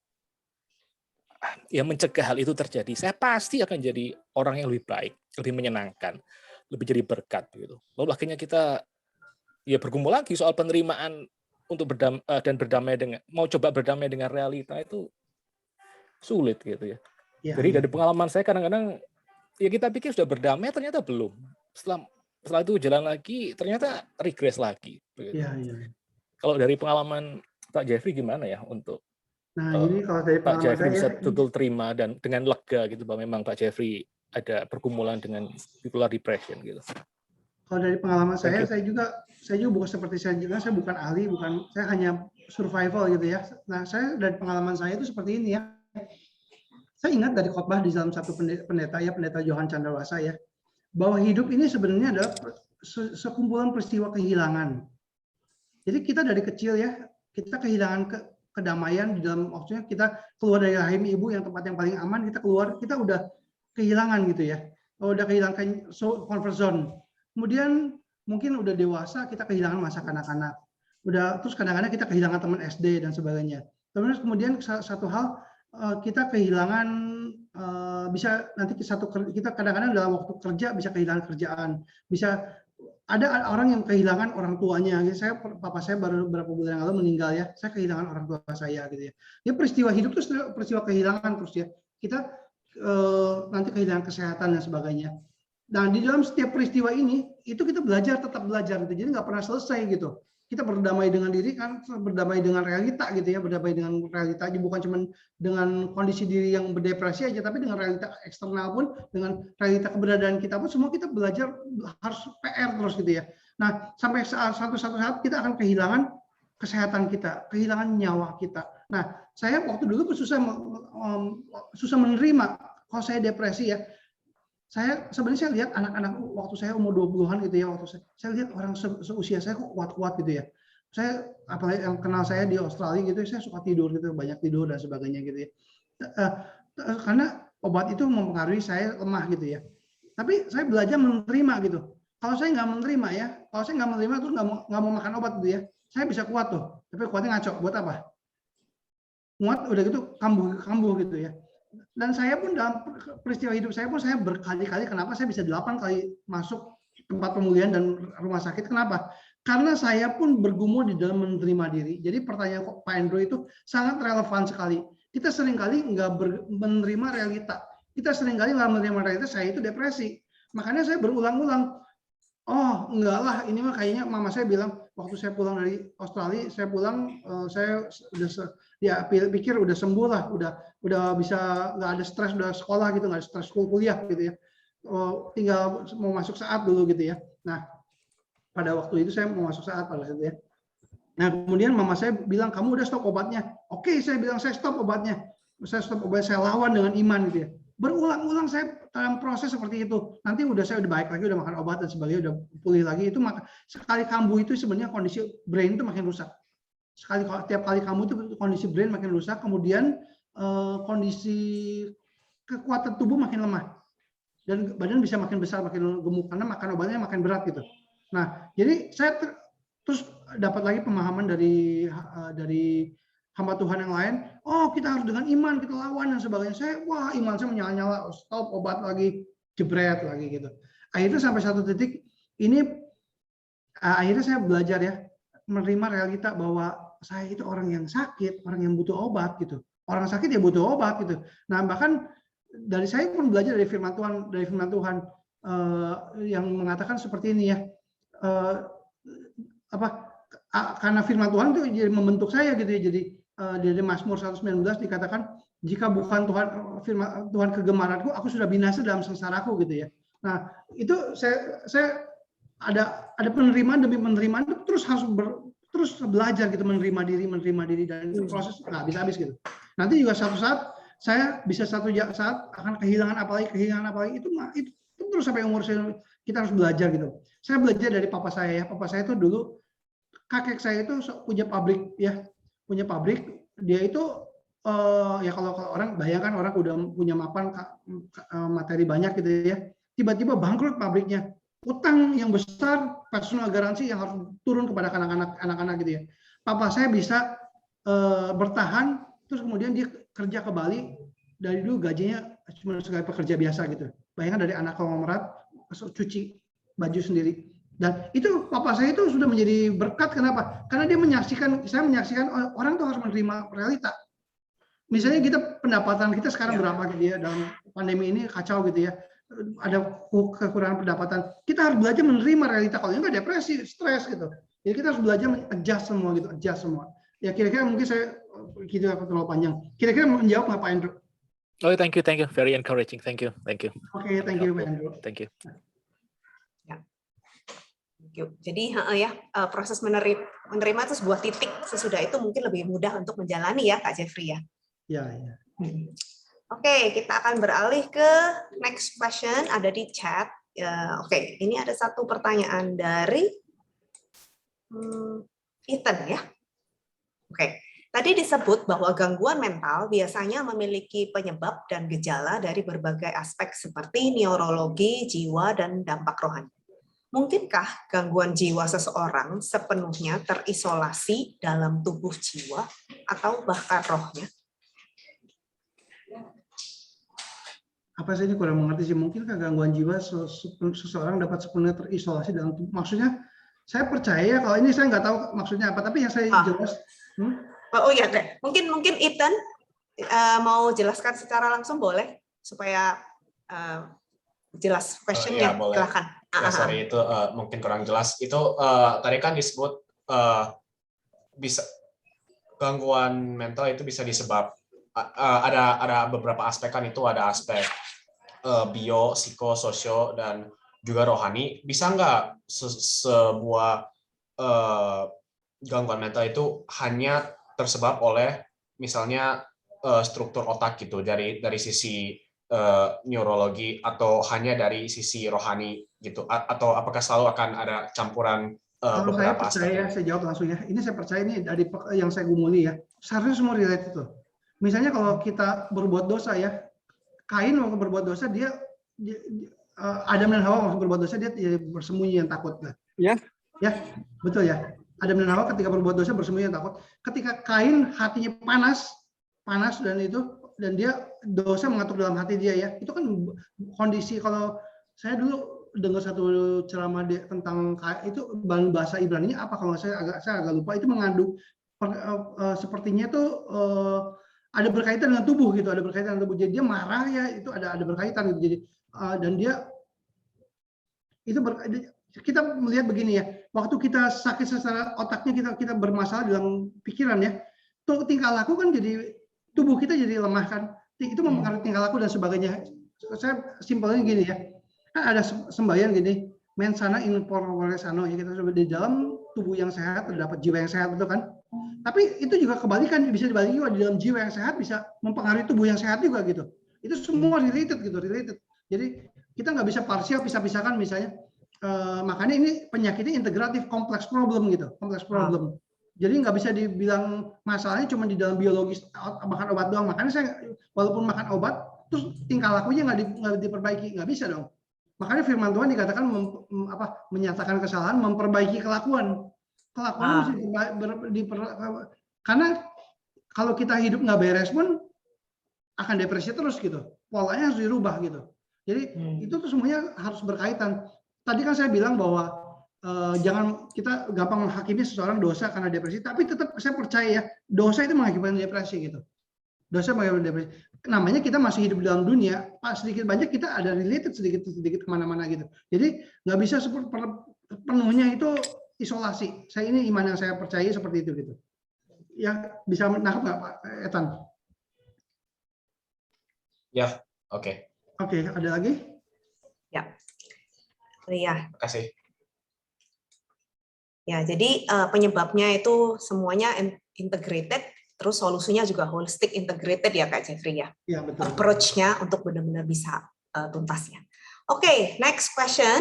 [SPEAKER 3] mencegah hal itu terjadi, saya pasti akan jadi orang yang lebih baik, lebih menyenangkan, lebih jadi berkat gitu. Lalu akhirnya kita bergumul lagi soal penerimaan untuk berdamai dengan, mau coba berdamai dengan realita itu sulit gitu ya. Jadi dari pengalaman saya kadang-kadang kita pikir sudah berdamai, ternyata belum. Setelah itu jalan lagi, ternyata regress lagi. Begitu. Kalau dari pengalaman Pak Jeffrey gimana ya untuk
[SPEAKER 1] ini kalau dari
[SPEAKER 3] Pak Jeffrey bisa betul terima dan dengan lega gitu bahwa memang Pak Jeffrey ada pergumulan dengan bipolar depression gitu.
[SPEAKER 1] Kalau dari pengalaman saya juga bukan seperti saya bukan ahli, saya hanya survival gitu ya. Nah, saya dari pengalaman saya itu seperti ini ya. Saya ingat dari khotbah di dalam satu pendeta Johan Chandrawasa ya, bahwa hidup ini sebenarnya adalah sekumpulan peristiwa kehilangan. Jadi kita dari kecil ya, kita kehilangan kedamaian di dalam, maksudnya kita keluar dari rahim ibu yang tempat yang paling aman, kita udah kehilangan gitu ya, udah kehilangan comfort zone. Kemudian mungkin udah dewasa, kita kehilangan masa kanak-kanak, terus kadang-kadang kita kehilangan teman SD dan sebagainya. Terus kemudian satu hal, kita kehilangan bisa nanti kita kadang-kadang dalam waktu kerja bisa kehilangan kerjaan, bisa ada orang yang kehilangan orang tuanya. Papa saya baru beberapa bulan yang lalu meninggal ya. Saya kehilangan orang tua saya gitu ya. Ya peristiwa hidup itu peristiwa kehilangan terus ya. Kita nanti kehilangan kesehatan dan sebagainya. Nah di dalam setiap peristiwa ini itu kita tetap belajar gitu. Jadi nggak pernah selesai gitu. Kita berdamai dengan diri kan, berdamai dengan realita gitu ya, berdamai dengan realita aja, bukan cuma dengan kondisi diri yang berdepresi aja, tapi dengan realita eksternal pun, dengan realita keberadaan kita pun, semua kita belajar harus PR terus gitu ya. Nah sampai satu saat kita akan kehilangan kesehatan kita, kehilangan nyawa kita. Nah saya waktu dulu susah menerima kalau saya depresi ya. Sebenarnya saya lihat anak-anak waktu saya umur 20-an gitu ya, waktu saya lihat orang seusia saya kok kuat-kuat gitu ya. Saya apalagi yang kenal saya di Australia gitu, saya suka tidur gitu, banyak tidur dan sebagainya gitu ya. Karena obat itu mempengaruhi saya lemah gitu ya. Tapi saya belajar menerima gitu. Kalau saya nggak menerima ya, terus nggak mau makan obat gitu ya, saya bisa kuat tuh, tapi kuatnya ngaco. Buat apa? Kuat udah gitu kambuh gitu ya. Dan saya pun dalam peristiwa hidup saya pun, saya berkali-kali, kenapa saya bisa 8 kali masuk tempat pemulihan dan rumah sakit, kenapa? Karena saya pun bergumul di dalam menerima diri. Jadi pertanyaan Pak Andrew itu sangat relevan sekali. Kita seringkali nggak menerima realita. kita seringkali nggak menerima realitas saya itu depresi. Makanya saya berulang-ulang, oh enggak lah, ini mah kayaknya mama saya bilang waktu saya pulang dari Australia, saya pulang, saya udah pikir udah sembuh lah, udah bisa nggak ada stres, udah sekolah gitu, nggak ada stres kuliah gitu ya, tinggal mau masuk saat dulu gitu ya. Nah pada waktu itu saya mau masuk saat pada saat itu ya. Nah kemudian mama saya bilang kamu udah stop obatnya. Oke, saya bilang saya stop obatnya, saya stop obat, saya lawan dengan iman gitu ya. Berulang-ulang saya dalam proses seperti itu. Nanti saya udah baik lagi, udah makan obat dan sebagainya, udah pulih lagi. Itu sekali kambuh itu sebenarnya kondisi brain itu makin rusak. Tiap kali kambuh itu kondisi brain makin rusak, kemudian kondisi kekuatan tubuh makin lemah dan badan bisa makin besar, makin gemuk karena makan obatnya makin berat gitu. Nah, jadi saya terus dapat lagi pemahaman dari hamba Tuhan yang lain, oh kita harus dengan iman, kita lawan dan sebagainya. Wah iman saya menyala-nyala, stop obat lagi, jebret lagi gitu. Akhirnya sampai satu titik, akhirnya saya belajar ya, menerima realita bahwa saya itu orang yang sakit, orang yang butuh obat gitu. Orang sakit ya butuh obat gitu. Nah bahkan dari saya pun belajar dari firman Tuhan yang mengatakan seperti ini ya, karena firman Tuhan itu jadi membentuk saya gitu ya. Jadi dari Mazmur 119 dikatakan jika bukan firman Tuhan kegemaranku, aku sudah binasa dalam sengsaraku gitu ya. Nah itu saya ada penerimaan demi penerimaan, terus harus terus belajar gitu, menerima diri dan itu proses nggak habis-habis gitu. Nanti juga satu saat saya bisa saat akan kehilangan apalagi itu terus sampai umur saya, kita harus belajar gitu. Saya belajar dari papa saya ya. Papa saya itu dulu, kakek saya itu punya pabrik ya, dia itu ya kalau orang bayangkan, orang udah punya mapan materi banyak gitu ya, tiba-tiba bangkrut pabriknya, utang yang besar, personal garansi yang harus turun kepada anak-anak gitu ya. Papa saya bisa bertahan, terus kemudian dia kerja ke Bali, dari dulu gajinya cuma sebagai pekerja biasa gitu. Bayangkan dari anak konglomerat, cuci baju sendiri. Dan itu papa saya itu sudah menjadi berkat. Kenapa? Karena saya menyaksikan orang tuh harus menerima realita. Misalnya pendapatan kita sekarang berapa gitu ya, dalam pandemi ini kacau gitu ya, ada kekurangan pendapatan. Kita harus belajar menerima realita, kalau enggak depresi, stres gitu. Jadi kita harus belajar adjust semua. Ya kira-kira mungkin saya gitu terlalu panjang. Kira-kira menjawab nggak Pak Andrew?
[SPEAKER 3] Oh, thank you. Very encouraging. Thank you.
[SPEAKER 1] Oke, thank you Pak Andrew.
[SPEAKER 3] Thank you.
[SPEAKER 2] Jadi proses menerima itu sebuah titik. Sesudah itu mungkin lebih mudah untuk menjalani ya Kak Jeffrey ya.
[SPEAKER 1] Ya.
[SPEAKER 2] Oke, kita akan beralih ke next question, ada di chat. Oke, ini ada satu pertanyaan dari Ethan ya. Oke, tadi disebut bahwa gangguan mental biasanya memiliki penyebab dan gejala dari berbagai aspek seperti neurologi, jiwa, dan dampak rohani. Mungkinkah gangguan jiwa seseorang sepenuhnya terisolasi dalam tubuh jiwa atau bahkan rohnya?
[SPEAKER 1] Apa sih, ini kurang mengerti sih. Mungkinkah gangguan jiwa seseorang dapat sepenuhnya terisolasi dalam tubuh? Maksudnya, saya percaya kalau ini saya nggak tahu maksudnya apa, tapi yang saya jelas.
[SPEAKER 2] Oh iya, mungkin Ethan mau jelaskan secara langsung boleh supaya jelas questionnya. Silakan.
[SPEAKER 4] Ya, sorry itu mungkin kurang jelas. Itu tadi kan disebut bisa gangguan mental itu bisa disebab ada beberapa aspek kan, itu ada aspek bio, psiko, sosio, dan juga rohani. Bisa nggak sebuah gangguan mental itu hanya tersebab oleh misalnya struktur otak gitu, dari sisi neurologi, atau hanya dari sisi rohani gitu, atau apakah selalu akan ada campuran beberapa aspek?
[SPEAKER 1] Saya jawab langsung ya. Ini saya percaya, ini dari yang saya gumuli ya. Seharusnya semua related tuh. Misalnya kalau kita berbuat dosa ya, Kain waktu berbuat dosa dia Adam dan Hawa waktu berbuat dosa dia bersembunyi yang takut. Ya, betul ya. Adam dan Hawa ketika berbuat dosa bersembunyi yang takut. Ketika Kain hatinya panas dan dia dosa mengatur dalam hati dia ya. Itu kan kondisi. Kalau saya dulu dengar satu ceramah tentang itu bahasa Ibrani-nya apa, kalau saya agak lupa, itu mengandung sepertinya itu ada berkaitan dengan tubuh gitu, ada berkaitan dengan tubuh. Jadi dia marah ya itu ada berkaitan gitu. Jadi dan dia itu kita melihat begini ya, waktu kita sakit secara otaknya kita bermasalah dalam pikiran ya, tuh tingkah laku kan jadi tubuh kita jadi lemah kan, itu mempengaruhi tingkah laku dan sebagainya. Saya simpelnya gini ya, kan ada sembahyang gini, mens sana in corpore sano ya, kita di dalam tubuh yang sehat terdapat jiwa yang sehat, betul kan? Tapi itu juga kebalikan, bisa dibalik juga, di dalam jiwa yang sehat bisa mempengaruhi tubuh yang sehat juga gitu. Itu semua related gitu, related. Jadi kita nggak bisa parsial pisah-pisahkan misalnya. Makanya ini penyakitnya integratif, kompleks problem gitu, kompleks problem. Jadi nggak bisa dibilang masalahnya cuma di dalam biologis makan obat doang. Makanya saya walaupun makan obat terus tingkah lakunya nggak diperbaiki, nggak bisa dong. Makanya firman Tuhan dikatakan menyatakan kesalahan, memperbaiki kelakuan. Kelakuan mesti karena kalau kita hidup nggak beres pun akan depresi terus gitu. Polanya harus dirubah gitu. Jadi itu tuh semuanya harus berkaitan. Tadi kan saya bilang bahwa jangan kita gampang menghakimi seseorang dosa karena depresi, tapi tetap saya percaya ya, dosa itu mengakibatkan depresi gitu. Dosa mengakibatkan depresi. Namanya kita masih hidup dalam dunia, sedikit banyak kita ada related sedikit kemana-mana gitu. Jadi nggak bisa penuhnya itu isolasi. Saya ini iman yang saya percaya seperti itu gitu. Ya bisa menangkap nggak Pak Etan?
[SPEAKER 4] Ya, oke.
[SPEAKER 1] Oke, ada lagi?
[SPEAKER 2] Ya. Iya.
[SPEAKER 4] Terima kasih.
[SPEAKER 2] Ya, jadi penyebabnya itu semuanya integrated, terus solusinya juga holistic integrated ya Kak Jeffrey ya.
[SPEAKER 1] Ya, betul.
[SPEAKER 2] Approach-nya untuk benar-benar bisa tuntas ya. Oke, next question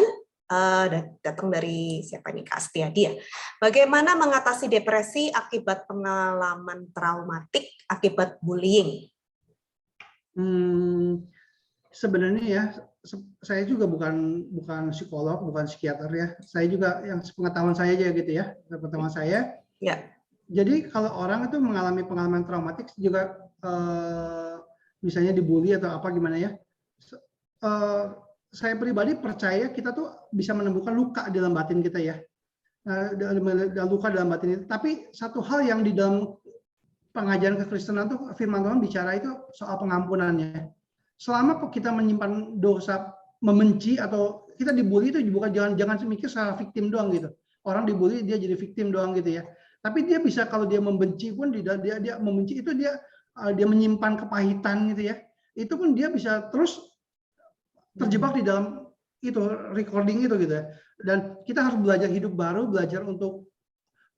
[SPEAKER 2] datang dari siapa nih Kak Setiadi ya. Bagaimana mengatasi depresi akibat pengalaman traumatik akibat bullying?
[SPEAKER 1] Sebenarnya ya, saya juga bukan psikolog, bukan psikiater ya. Saya juga yang pengetahuan saya aja gitu ya, pengetahuan saya.
[SPEAKER 2] Ya.
[SPEAKER 1] Jadi kalau orang itu mengalami pengalaman traumatik juga, misalnya dibully atau apa gimana ya, saya pribadi percaya kita tuh bisa menemukan luka di dalam batin kita ya, luka dalam batin itu. Tapi satu hal yang di dalam pengajaran kekristenan tuh firman Tuhan bicara itu soal pengampunannya. Selama kita menyimpan dosa, membenci atau kita dibully itu bukan jangan mikir secara victim doang gitu. Orang dibully dia jadi victim doang gitu ya. Tapi dia bisa kalau dia membenci pun dia membenci itu dia menyimpan kepahitan gitu ya. Itu pun dia bisa terus terjebak di dalam itu recording itu gitu ya. Dan kita harus belajar hidup baru, belajar untuk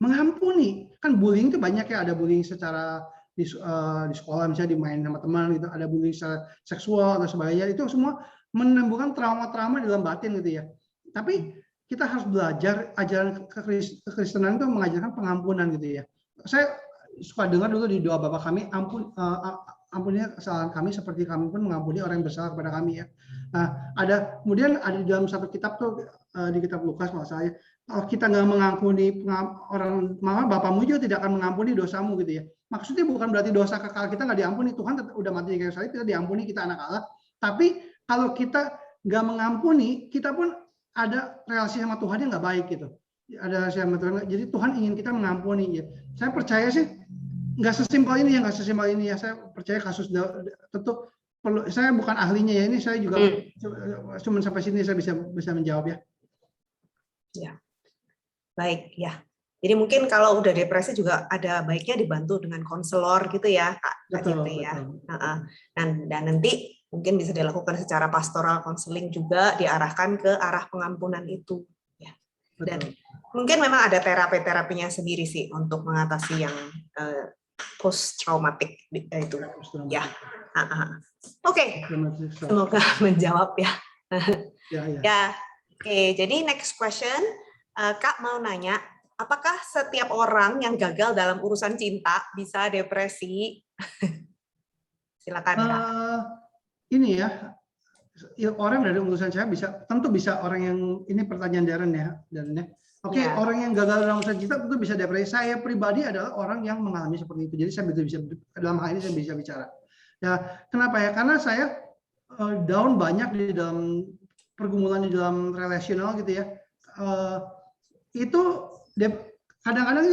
[SPEAKER 1] mengampuni. Kan bullying itu banyak ya, ada bullying secara di sekolah misalnya dimain sama teman gitu, ada bullying secara seksual atau sebagainya, itu semua menimbulkan trauma-trauma di dalam batin gitu ya. Tapi kita harus belajar ajaran kekristenan itu mengajarkan pengampunan gitu ya. Saya suka dengar dulu di doa Bapa kami, ampunilah kesalahan kami seperti kami pun mengampuni orang yang bersalah kepada kami ya. Nah, kemudian ada di dalam satu kitab tuh di kitab Lukas kalau saya, kalau kita nggak mengampuni orang, maka Bapamu juga tidak akan mengampuni dosamu gitu ya. Maksudnya bukan berarti dosa kekal kita nggak diampuni, Tuhan udah mati di kayu salib, kita diampuni, kita anak Allah. Tapi kalau kita nggak mengampuni, kita pun ada relasi sama Tuhan yang nggak baik gitu. Ada relasi sama Tuhan. Jadi Tuhan ingin kita mengampuni. Ya. Saya percaya sih nggak sesimpel ini ya, Saya percaya kasus tentu perlu. Saya bukan ahlinya ya, ini saya juga cuma sampai sini saya bisa menjawab ya.
[SPEAKER 2] Ya, baik ya. Jadi mungkin kalau udah depresi juga ada baiknya dibantu dengan konselor gitu ya, Kak Jeffrey ya. Dan nanti mungkin bisa dilakukan secara pastoral counseling juga, diarahkan ke arah pengampunan itu. Ya. Dan mungkin memang ada terapinya sendiri sih untuk mengatasi yang post traumatic itu. Ya. Oke. Semoga menjawab ya. Ya. Oke, jadi next question, Kak mau nanya. Apakah setiap orang yang gagal dalam urusan cinta bisa depresi? Silakan, Kak.
[SPEAKER 1] Ini ya, orang dari urusan saya tentu bisa orang yang, ini pertanyaan Darren ya. Oke, orang yang gagal dalam urusan cinta tentu bisa depresi. Saya pribadi adalah orang yang mengalami seperti itu. Jadi saya bisa dalam hal ini saya bisa bicara. Ya, kenapa ya? Karena saya down banyak di dalam pergumulan di dalam relasional gitu ya. Itu kadang-kadang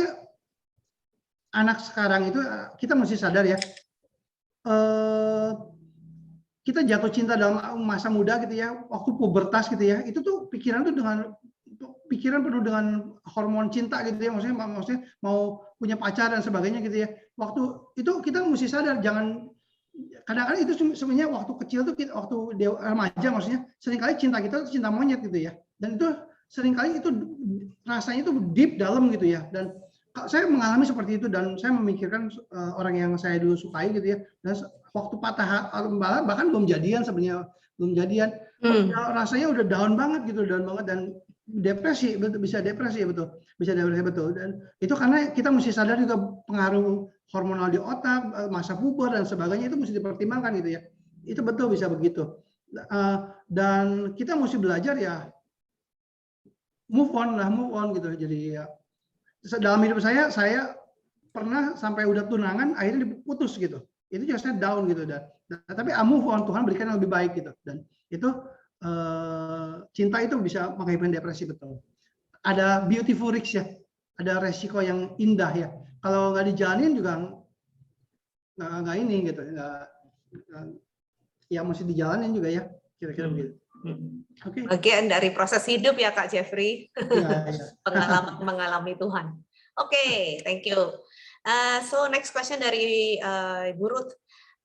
[SPEAKER 1] anak sekarang itu kita mesti sadar ya, kita jatuh cinta dalam masa muda gitu ya, waktu pubertas gitu ya, itu tuh pikiran penuh dengan hormon cinta gitu ya, maksudnya mau punya pacar dan sebagainya gitu ya. Waktu itu kita mesti sadar, jangan kadang-kadang itu sebenarnya waktu kecil tuh waktu remaja maksudnya seringkali cinta kita cinta monyet gitu ya, dan itu seringkali itu rasanya itu deep dalam gitu ya. Dan saya mengalami seperti itu, dan saya memikirkan orang yang saya dulu sukai gitu ya, dan waktu patah bahkan belum jadian sebenarnya, rasanya udah down banget gitu, down banget, dan depresi, bisa depresi betul, dan itu karena kita mesti sadar juga pengaruh hormonal di otak, masa puber dan sebagainya, itu mesti dipertimbangkan gitu ya, itu betul bisa begitu. Dan kita mesti belajar ya move on gitu. Jadi ya dalam hidup saya pernah sampai udah tunangan akhirnya diputus gitu, itu juga saya down gitu, dan tapi move on, Tuhan berikan yang lebih baik gitu, dan itu cinta itu bisa mengakibatkan depresi, betul. Ada beautiful risks ya, ada resiko yang indah ya, kalau nggak dijalanin juga nggak ini gitu, ya mesti dijalanin juga ya, kira-kira begitu.
[SPEAKER 2] Okay. Bagian dari proses hidup ya Kak Jeffrey, ya. mengalami Tuhan. Oke, thank you. So next question dari Ibu Ruth.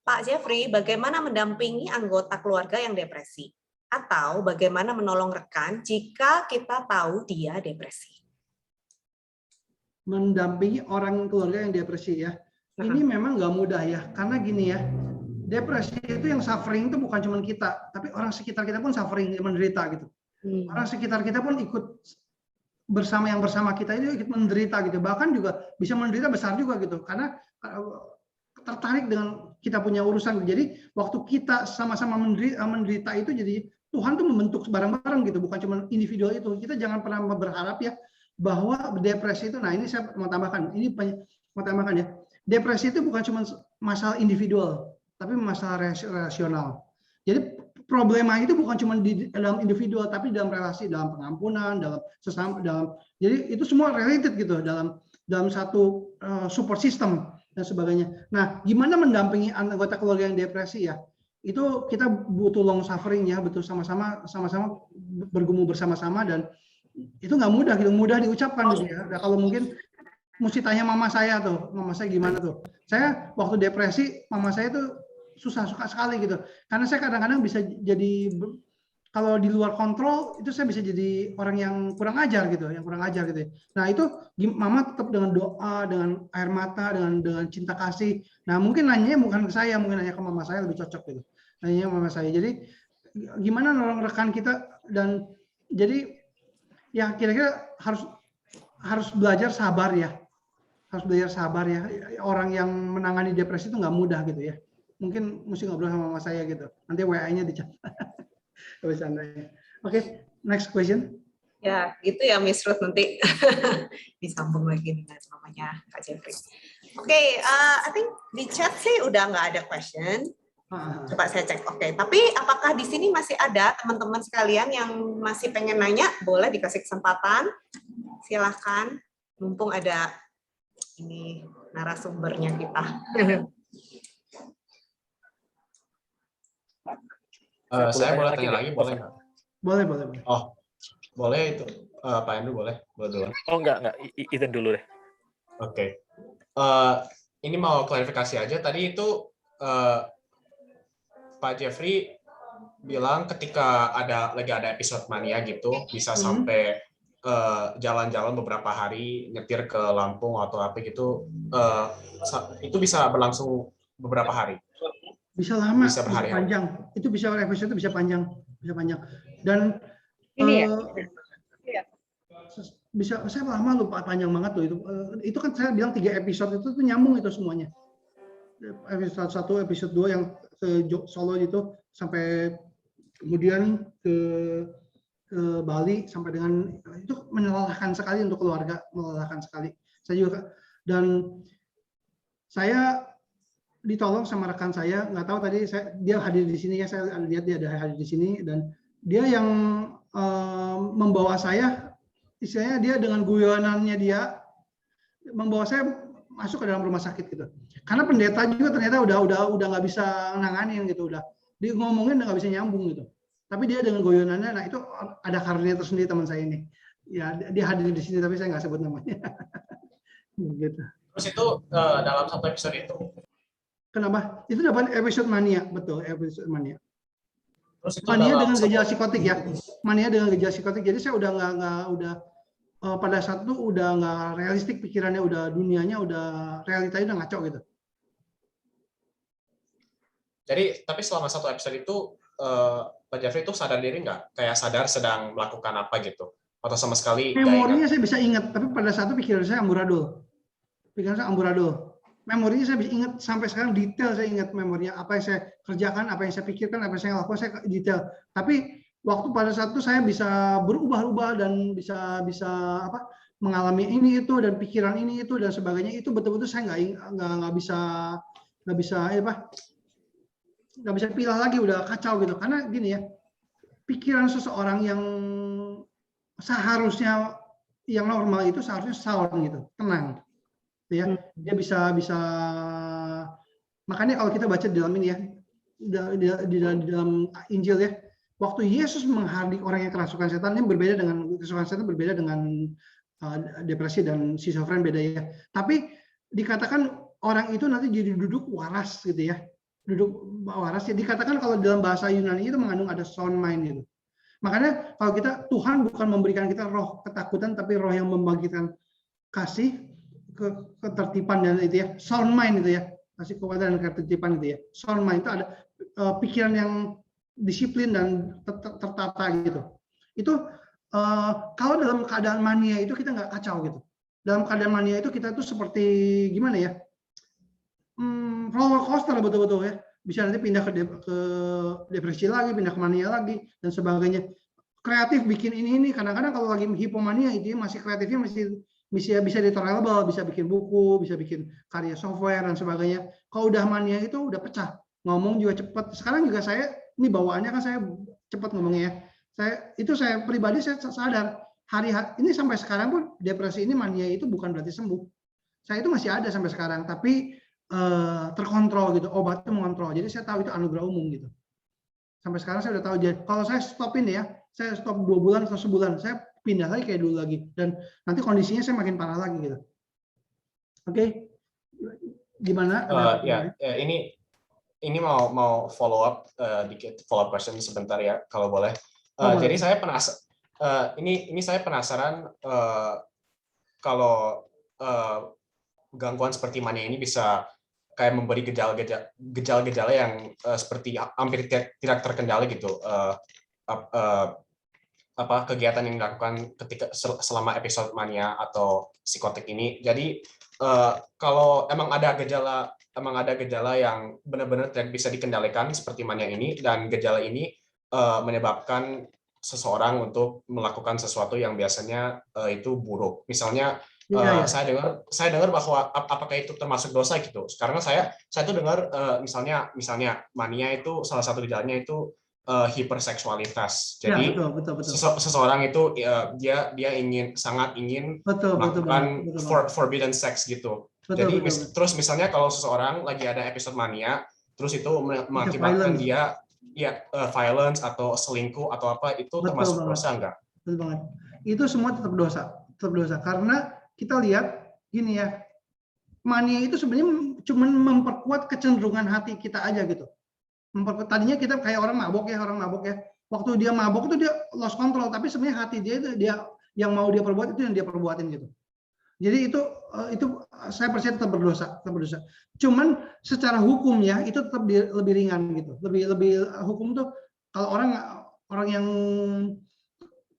[SPEAKER 2] Pak Jeffrey, bagaimana mendampingi anggota keluarga yang depresi? Atau bagaimana menolong rekan jika kita tahu dia depresi?
[SPEAKER 1] Mendampingi orang keluarga yang depresi ya, ini memang nggak mudah ya, karena gini ya, depresi itu yang suffering itu bukan cuma kita, tapi orang sekitar kita pun suffering, menderita gitu. Orang sekitar kita pun ikut bersama kita itu ikut menderita gitu. Bahkan juga bisa menderita besar juga gitu, karena tertarik dengan kita punya urusan. Jadi waktu kita sama-sama menderita itu, jadi Tuhan tuh membentuk bareng-bareng gitu, bukan cuma individual itu. Kita jangan pernah berharap ya bahwa depresi itu, nah ini saya mau tambahkan ya, depresi itu bukan cuma masalah individual, tapi masalah relasional. Jadi problema itu bukan cuma di dalam individual, tapi dalam relasi, dalam pengampunan, dalam sesama, jadi itu semua related gitu dalam satu support system dan sebagainya. Nah, gimana mendampingi anggota keluarga yang depresi ya? Itu kita butuh long suffering ya, betul, sama-sama bergumul bersama-sama, dan itu nggak mudah gitu, mudah diucapkan gitu ya. Nah, kalau mungkin mesti tanya mama saya gimana tuh. Saya waktu depresi, mama saya tuh susah sekali gitu, karena saya kadang-kadang bisa jadi, kalau di luar kontrol itu saya bisa jadi orang yang kurang ajar gitu, Nah itu mama tetap dengan doa, dengan air mata, dengan cinta kasih. Nah mungkin nanya bukan ke saya, mungkin nanya ke mama saya lebih cocok gitu, nanya mama saya. Jadi gimana nolong rekan kita, dan jadi ya kira-kira harus belajar sabar ya, Orang yang menangani depresi itu nggak mudah gitu ya. Mungkin mesti ngobrol sama mama saya gitu. Nanti WA-nya dicatat. Oke, next question.
[SPEAKER 2] Ya, gitu ya Miss Ruth, nanti disambung lagi dengan mamanya Kak Jeffrey. Oke, I think di chat sih udah nggak ada question. Coba saya cek. Oke, tapi apakah di sini masih ada teman-teman sekalian yang masih pengen nanya? Boleh dikasih kesempatan. Silahkan, mumpung ada ini narasumbernya kita.
[SPEAKER 4] Saya boleh tanya lagi, boleh nggak?
[SPEAKER 1] Boleh.
[SPEAKER 4] Oh, boleh itu. Pak Andrew boleh dulu.
[SPEAKER 3] Oh enggak, Ethan dulu deh.
[SPEAKER 4] Oke. Ini mau klarifikasi aja. Tadi itu Pak Jeffrey bilang ketika lagi ada episode mania gitu, bisa sampai jalan-jalan beberapa hari, nyetir ke Lampung atau apa gitu, itu bisa berlangsung beberapa hari.
[SPEAKER 1] Bisa lama,
[SPEAKER 4] bisa
[SPEAKER 1] panjang. Itu bisa episode itu bisa panjang. Dan
[SPEAKER 2] ini
[SPEAKER 1] bisa, saya lama lupa, panjang banget tuh itu kan saya bilang 3 episode itu tuh nyambung itu semuanya. Episode 1, episode 2 yang ke Solo itu, sampai kemudian ke Bali, sampai dengan itu melelahkan sekali untuk keluarga, melelahkan sekali. Saya juga, dan saya ditolong sama rekan saya, nggak tahu tadi dia hadir di sini ya, saya lihat dia ada hadir di sini, dan dia yang membawa saya, istilahnya dia dengan guyonannya dia membawa saya masuk ke dalam rumah sakit gitu. Karena pendeta juga ternyata udah nggak bisa nanganin gitu, udah dia ngomongin nggak bisa nyambung gitu. Tapi dia dengan goyonannya, nah itu ada karunia tersendiri teman saya ini. Ya dia hadir di sini tapi saya nggak sebut namanya. Gitu.
[SPEAKER 4] Terus itu dalam satu episode itu.
[SPEAKER 1] Kenapa? Itu dapat episode mania, betul episode mania.
[SPEAKER 4] Terus itu
[SPEAKER 1] Mania dengan gejala psikotik ya, mania dengan gejala psikotik. Jadi saya udah nggak pada saat itu udah nggak realistik pikirannya, udah dunianya udah realitanya udah ngaco gitu.
[SPEAKER 4] Jadi tapi selama satu episode itu Pak Jeffrey itu sadar diri nggak? Kayak sadar sedang melakukan apa gitu? Atau sama sekali nggak ingat?
[SPEAKER 1] Memorinya saya bisa ingat, tapi pada saat itu pikiran saya amburadul. Pikiran saya amburadul. Memorinya saya bisa ingat sampai sekarang, detail saya ingat memorinya, apa yang saya kerjakan, apa yang saya pikirkan, apa yang saya lakukan, saya detail. Tapi waktu pada saat itu saya bisa berubah-ubah dan bisa apa mengalami ini itu dan pikiran ini itu dan sebagainya, itu betul-betul saya nggak bisa pilih lagi, udah kacau gitu. Karena gini ya, pikiran seseorang yang seharusnya yang normal itu seharusnya sound gitu, tenang. Ya, dia bisa makanya kalau kita baca di dalam ini ya, di dalam Injil ya, waktu Yesus menghardik orang yang kerasukan setan, ini berbeda dengan kerasukan setan, berbeda dengan depresi dan schizofren, beda ya. Tapi dikatakan orang itu nanti jadi duduk waras gitu ya, duduk waras ya. Dikatakan kalau dalam bahasa Yunani itu mengandung ada sound mind gitu. Makanya kalau kita, Tuhan bukan memberikan kita roh ketakutan, tapi roh yang membangkitkan kasih, ketertiban dan itu ya, sound mind itu ya, kasih kekuatan dan ketertiban itu ya. Sound mind itu ada pikiran yang disiplin dan tertata gitu. Itu kalau dalam keadaan mania itu kita nggak kacau gitu. Dalam keadaan mania itu kita tuh seperti gimana ya, roller coaster betul-betul ya. Bisa nanti pindah ke depresi lagi, pindah ke mania lagi dan sebagainya. Kreatif bikin ini kadang-kadang kalau lagi hipomania itu ya, masih kreatifnya bisa ditolerable, bisa bikin buku, bisa bikin karya software dan sebagainya. Kalau udah mania itu udah pecah, ngomong juga cepat. Sekarang juga saya ini bawaannya kan saya cepat ngomongnya ya. Saya pribadi saya sadar hari-hari ini sampai sekarang pun depresi ini, mania itu bukan berarti sembuh. Saya itu masih ada sampai sekarang, tapi terkontrol gitu, obat itu mengontrol. Jadi saya tahu itu anugerah umum gitu. Sampai sekarang saya udah tahu. Jadi kalau saya stopin ya, saya stop 2 bulan atau sebulan, saya pindah lagi kayak dulu lagi, dan nanti kondisinya saya makin parah lagi gitu. Oke, gimana?
[SPEAKER 4] Ini mau follow up dikit, follow up question sebentar ya kalau boleh. Jadi saya penasaran kalau gangguan seperti mania ini bisa kayak memberi gejala-gejala yang seperti hampir tidak terkendali gitu. Kegiatan yang dilakukan ketika selama episode mania atau psikotik ini. Jadi kalau emang ada gejala yang benar-benar tidak bisa dikendalikan seperti mania ini, dan gejala ini menyebabkan seseorang untuk melakukan sesuatu yang biasanya itu buruk. Misalnya saya dengar bahwa apakah itu termasuk dosa gitu. Karena saya tuh dengar misalnya mania itu salah satu gejalanya itu hiperseksualitas. Jadi
[SPEAKER 1] ya, betul.
[SPEAKER 4] Seseorang itu dia sangat ingin melakukan forbidden sex gitu. Jadi terus misalnya kalau seseorang lagi ada episode mania, terus itu mengakibatkan dia violence atau selingkuh atau apa, itu termasuk dosa enggak?
[SPEAKER 1] Betul banget. Itu semua tetap dosa. Karena kita lihat gini ya, mania itu sebenarnya cuma memperkuat kecenderungan hati kita aja gitu. Tadinya kita kayak orang mabok ya. Waktu dia mabok itu dia lost control, tapi sebenarnya hati dia itu yang mau dia perbuat itu yang dia perbuatin gitu. Jadi itu saya percaya tetap berdosa. Cuman secara hukum ya itu tetap lebih ringan gitu. Lebih hukum tuh kalau orang yang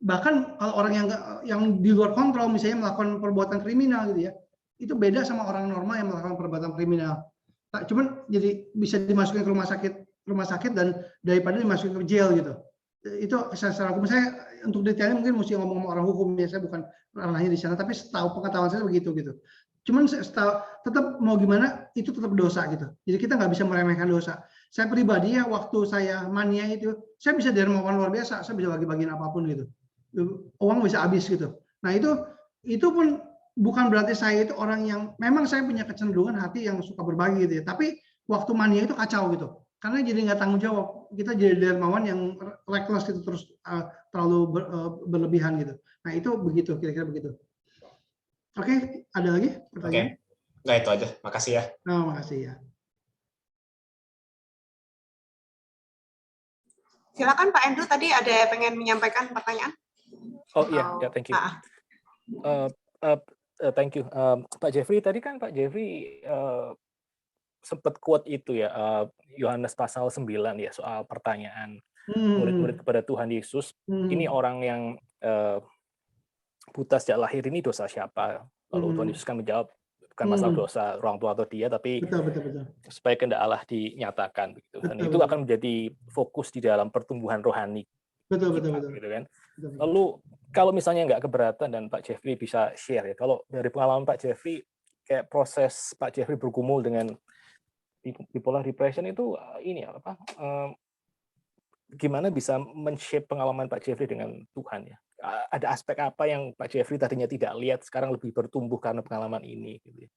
[SPEAKER 1] bahkan kalau orang yang di luar kontrol misalnya melakukan perbuatan kriminal gitu ya, itu beda sama orang normal yang melakukan perbuatan kriminal. Cuman jadi bisa dimasukin ke rumah sakit dan daripada dimasukin ke jail gitu. Itu secara hukum. Saya untuk detailnya mungkin mesti ngomong sama orang hukum ya, saya bukan ranahnya di sana, tapi setahu pengetahuan saya begitu gitu. Cuman tetap mau gimana itu tetap dosa gitu. Jadi kita nggak bisa meremehkan dosa. Saya pribadi ya waktu saya mania itu, saya bisa dermawan luar biasa, saya bisa bagi-bagiin apapun gitu. Uang bisa habis gitu. Nah itu pun bukan berarti saya itu orang yang memang saya punya kecenderungan hati yang suka berbagi gitu ya. Tapi waktu mania itu kacau gitu. Karena jadi nggak tanggung jawab. Kita jadi dermawan yang reckless gitu terus terlalu berlebihan gitu. Nah itu begitu kira-kira begitu. Oke, ada lagi pertanyaan?
[SPEAKER 4] Oke. Nah itu aja. Makasih ya.
[SPEAKER 1] Oh, makasih ya.
[SPEAKER 2] Silakan Pak Andrew, tadi ada pengen menyampaikan pertanyaan?
[SPEAKER 3] Oh iya, ya thank you. Thank you. Pak Jeffrey, tadi kan Pak Jeffrey sempat quote itu ya, Yohanes pasal 9 ya, soal pertanyaan murid-murid kepada Tuhan Yesus. Ini orang yang buta sejak lahir ini dosa siapa? Lalu Tuhan Yesus kan menjawab, bukan masalah dosa orang tua atau dia, tapi
[SPEAKER 1] betul.
[SPEAKER 3] supaya kehendak Allah dinyatakan. Begitu. Dan itu akan menjadi fokus di dalam pertumbuhan rohani.
[SPEAKER 1] Betul.
[SPEAKER 3] Gitu kan. Lalu kalau misalnya nggak keberatan dan Pak Jeffrey bisa share ya, kalau dari pengalaman Pak Jeffrey, kayak proses Pak Jeffrey bergumul dengan bipolar depression itu ini apa? Gimana bisa men-shape pengalaman Pak Jeffrey dengan Tuhan ya? Ada aspek apa yang Pak Jeffrey tadinya tidak lihat sekarang lebih bertumbuh karena pengalaman ini? Gitu ya.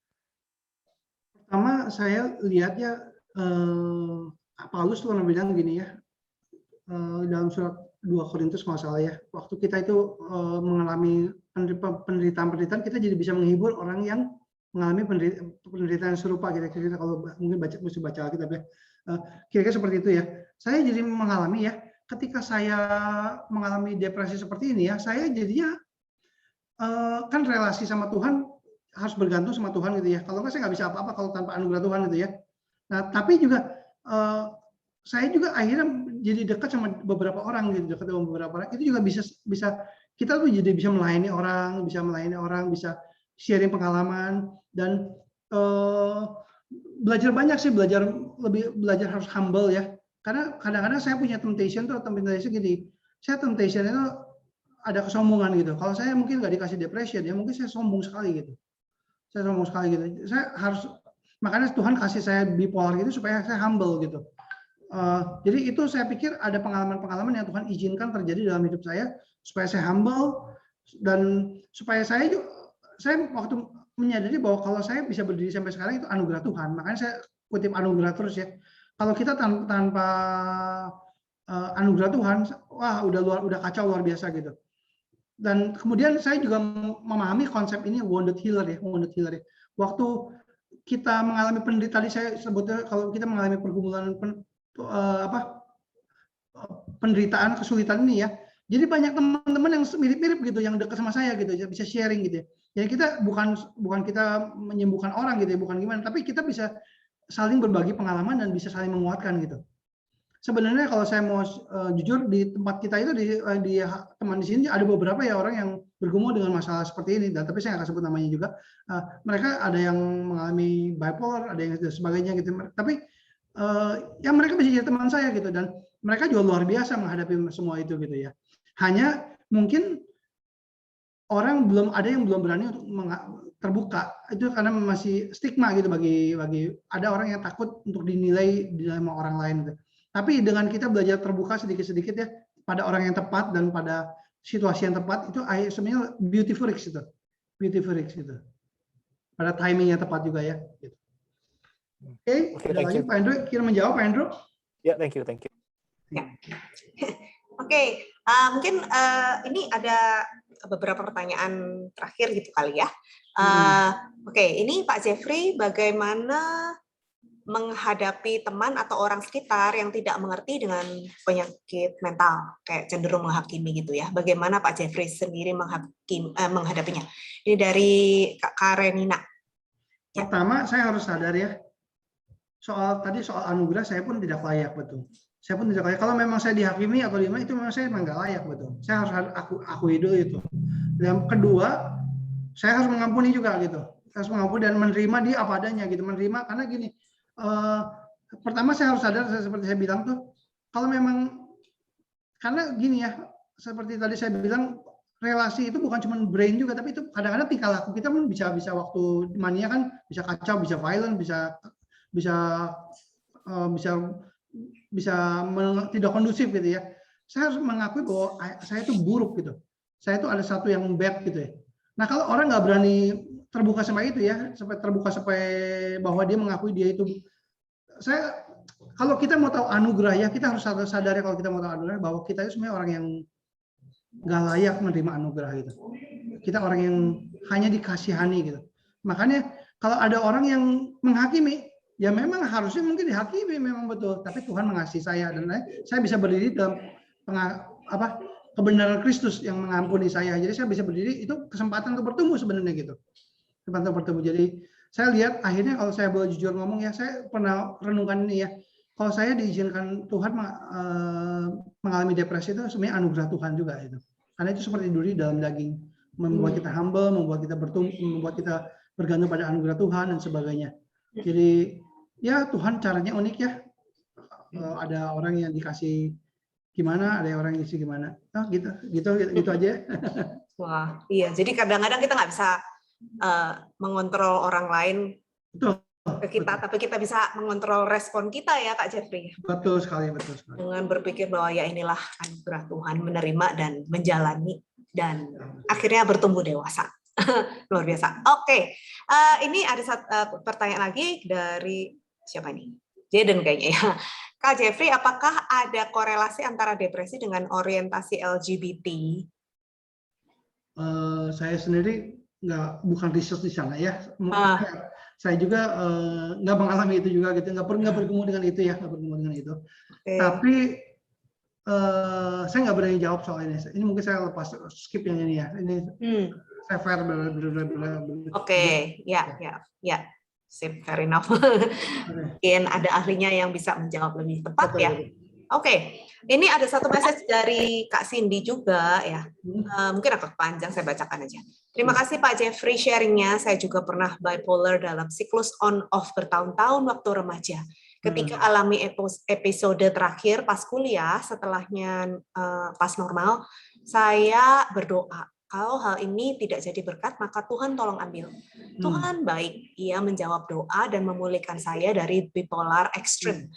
[SPEAKER 1] Pertama saya lihat ya Paulus tuh pernah bilang gini ya dalam surat 2 Korintus kalau salah ya, waktu kita itu mengalami penderitaan kita jadi bisa menghibur orang yang mengalami penderitaan serupa kira-kira kalau mungkin mesti baca Alkitab ya. Kira-kira seperti itu ya. Saya jadi mengalami ya, ketika saya mengalami depresi seperti ini ya, saya jadinya kan relasi sama Tuhan harus bergantung sama Tuhan gitu ya. Kalau nggak saya nggak bisa apa-apa kalau tanpa anugerah Tuhan gitu ya. Nah tapi juga saya juga akhirnya jadi dekat sama beberapa orang gitu, dekat sama beberapa orang itu juga bisa kita tuh jadi bisa melayani orang, bisa sharing pengalaman dan belajar banyak sih, belajar harus humble ya. Karena kadang-kadang saya punya temptation gini, saya temptation itu ada kesombongan gitu. Kalau saya mungkin nggak dikasih depression ya, mungkin saya sombong sekali gitu. Saya harus, makanya Tuhan kasih saya bipolar gitu supaya saya humble gitu. Jadi itu saya pikir ada pengalaman-pengalaman yang Tuhan izinkan terjadi dalam hidup saya supaya saya humble dan supaya saya waktu menyadari bahwa kalau saya bisa berdiri sampai sekarang itu anugerah Tuhan. Makanya saya kutip anugerah terus ya. Kalau kita tanpa anugerah Tuhan, wah udah kacau luar biasa gitu. Dan kemudian saya juga memahami konsep ini wounded healer ya. Waktu kita mengalami penderitaan, saya sebutnya kalau kita mengalami pergumulan penderitaan, kesulitan ini ya. Jadi banyak teman-teman yang mirip-mirip gitu, yang dekat sama saya gitu, bisa sharing gitu ya. Jadi kita bukan kita menyembuhkan orang gitu ya, bukan gimana, tapi kita bisa saling berbagi pengalaman dan bisa saling menguatkan gitu. Sebenarnya kalau saya mau jujur di tempat kita itu di teman di sini ada beberapa ya orang yang bergumul dengan masalah seperti ini, dan tapi saya nggak sebut namanya juga. Mereka ada yang mengalami bipolar, ada yang sebagainya gitu. Tapi yang mereka bisa jadi teman saya gitu, dan mereka juga luar biasa menghadapi semua itu gitu ya. Hanya mungkin orang belum berani untuk terbuka itu karena masih stigma gitu bagi ada orang yang takut untuk dinilai sama orang lain gitu. Tapi dengan kita belajar terbuka sedikit-sedikit ya pada orang yang tepat dan pada situasi yang tepat, itu sebenarnya beautiful gitu. Pada timing yang tepat juga ya. Gitu. Oke, ada lagi Pak Andrew, kira menjawab Pak Andrew?
[SPEAKER 3] Ya, thank you.
[SPEAKER 2] Ya. Oke, mungkin ini ada beberapa pertanyaan terakhir gitu kali ya. Oke, ini Pak Jeffrey, bagaimana menghadapi teman atau orang sekitar yang tidak mengerti dengan penyakit mental, kayak cenderung menghakimi gitu ya. Bagaimana Pak Jeffrey sendiri menghadapinya? Ini dari Kak Karenina. Ya.
[SPEAKER 1] Pertama, saya harus sadar ya, soal anugerah saya pun tidak layak, betul. Saya pun tidak layak. Kalau memang saya dihakimi atau gimana, itu memang saya nggak layak, betul. Saya harus akui dulu itu. Dan kedua, saya harus mengampuni juga gitu. Saya harus mengampuni dan menerima dia apa adanya gitu. Menerima karena gini, pertama saya harus sadar seperti saya bilang tuh, kalau memang karena gini ya, seperti tadi saya bilang relasi itu bukan cuma brain juga, tapi itu kadang-kadang tingkah laku kita pun bisa waktu mania kan bisa kacau, bisa violent, bisa tidak kondusif gitu ya. Saya harus mengakui bahwa saya itu buruk gitu. Saya itu ada satu yang bad gitu ya. Nah kalau orang nggak berani terbuka sama itu ya, sampai bahwa dia mengakui dia itu, kalau kita mau tahu anugerah ya, kita harus sadar kalau kita mau tahu anugerah bahwa kita itu sebenarnya orang yang nggak layak menerima anugerah gitu. Kita orang yang hanya dikasihani gitu. Makanya kalau ada orang yang menghakimi, ya memang harusnya mungkin dihakimi memang betul, tapi Tuhan mengasihi saya dan saya bisa berdiri dalam kebenaran Kristus yang mengampuni saya. Jadi saya bisa berdiri, itu kesempatan untuk bertumbuh sebenarnya gitu. Kesempatan untuk bertumbuh. Jadi saya lihat akhirnya kalau saya boleh jujur ngomong ya, saya pernah renungkan ini ya. Kalau saya diizinkan Tuhan mengalami depresi itu sebenarnya anugerah Tuhan juga itu. Karena itu seperti duri dalam daging, membuat kita humble, membuat kita bertumbuh, membuat kita bergantung pada anugerah Tuhan dan sebagainya. Jadi ya Tuhan caranya unik ya. Ada orang yang dikasih gimana, ada orang yang dikasih gimana. Oh, gitu aja.
[SPEAKER 2] Wah, iya. Jadi kadang-kadang kita nggak bisa mengontrol orang lain ke kita, tapi kita bisa mengontrol respon kita ya Kak Jeffrey.
[SPEAKER 1] Betul sekali.
[SPEAKER 2] Dengan berpikir bahwa ya inilah anugerah Tuhan, menerima dan menjalani dan akhirnya bertumbuh dewasa. Luar biasa. Oke, ini ada satu pertanyaan lagi dari siapa nih? Jaden kayaknya ya. Kak Jeffrey, apakah ada korelasi antara depresi dengan orientasi LGBT?
[SPEAKER 1] Saya sendiri bukan research di sana ya. Saya juga nggak mengalami itu juga gitu, nggak bergumul dengan itu ya, nggak bergumul dengan itu. Okay. Tapi saya nggak berani jawab soal ini. Ini mungkin saya lepas skip yang ini ya. Ini saya fair.
[SPEAKER 2] Oke, ya. Sip, fair enough. Mungkin ada ahlinya yang bisa menjawab lebih tepat ya. Oke, ini ada satu message dari Kak Cindy juga ya. Mungkin agak panjang, saya bacakan aja. Terima kasih Pak Jeffrey sharingnya. Saya juga pernah bipolar dalam siklus on-off bertahun-tahun waktu remaja. Ketika alami episode terakhir pas kuliah, setelahnya pas normal, saya berdoa. Kalau hal ini tidak jadi berkat, maka Tuhan tolong ambil. Tuhan baik, Ia menjawab doa dan memulihkan saya dari bipolar ekstrim.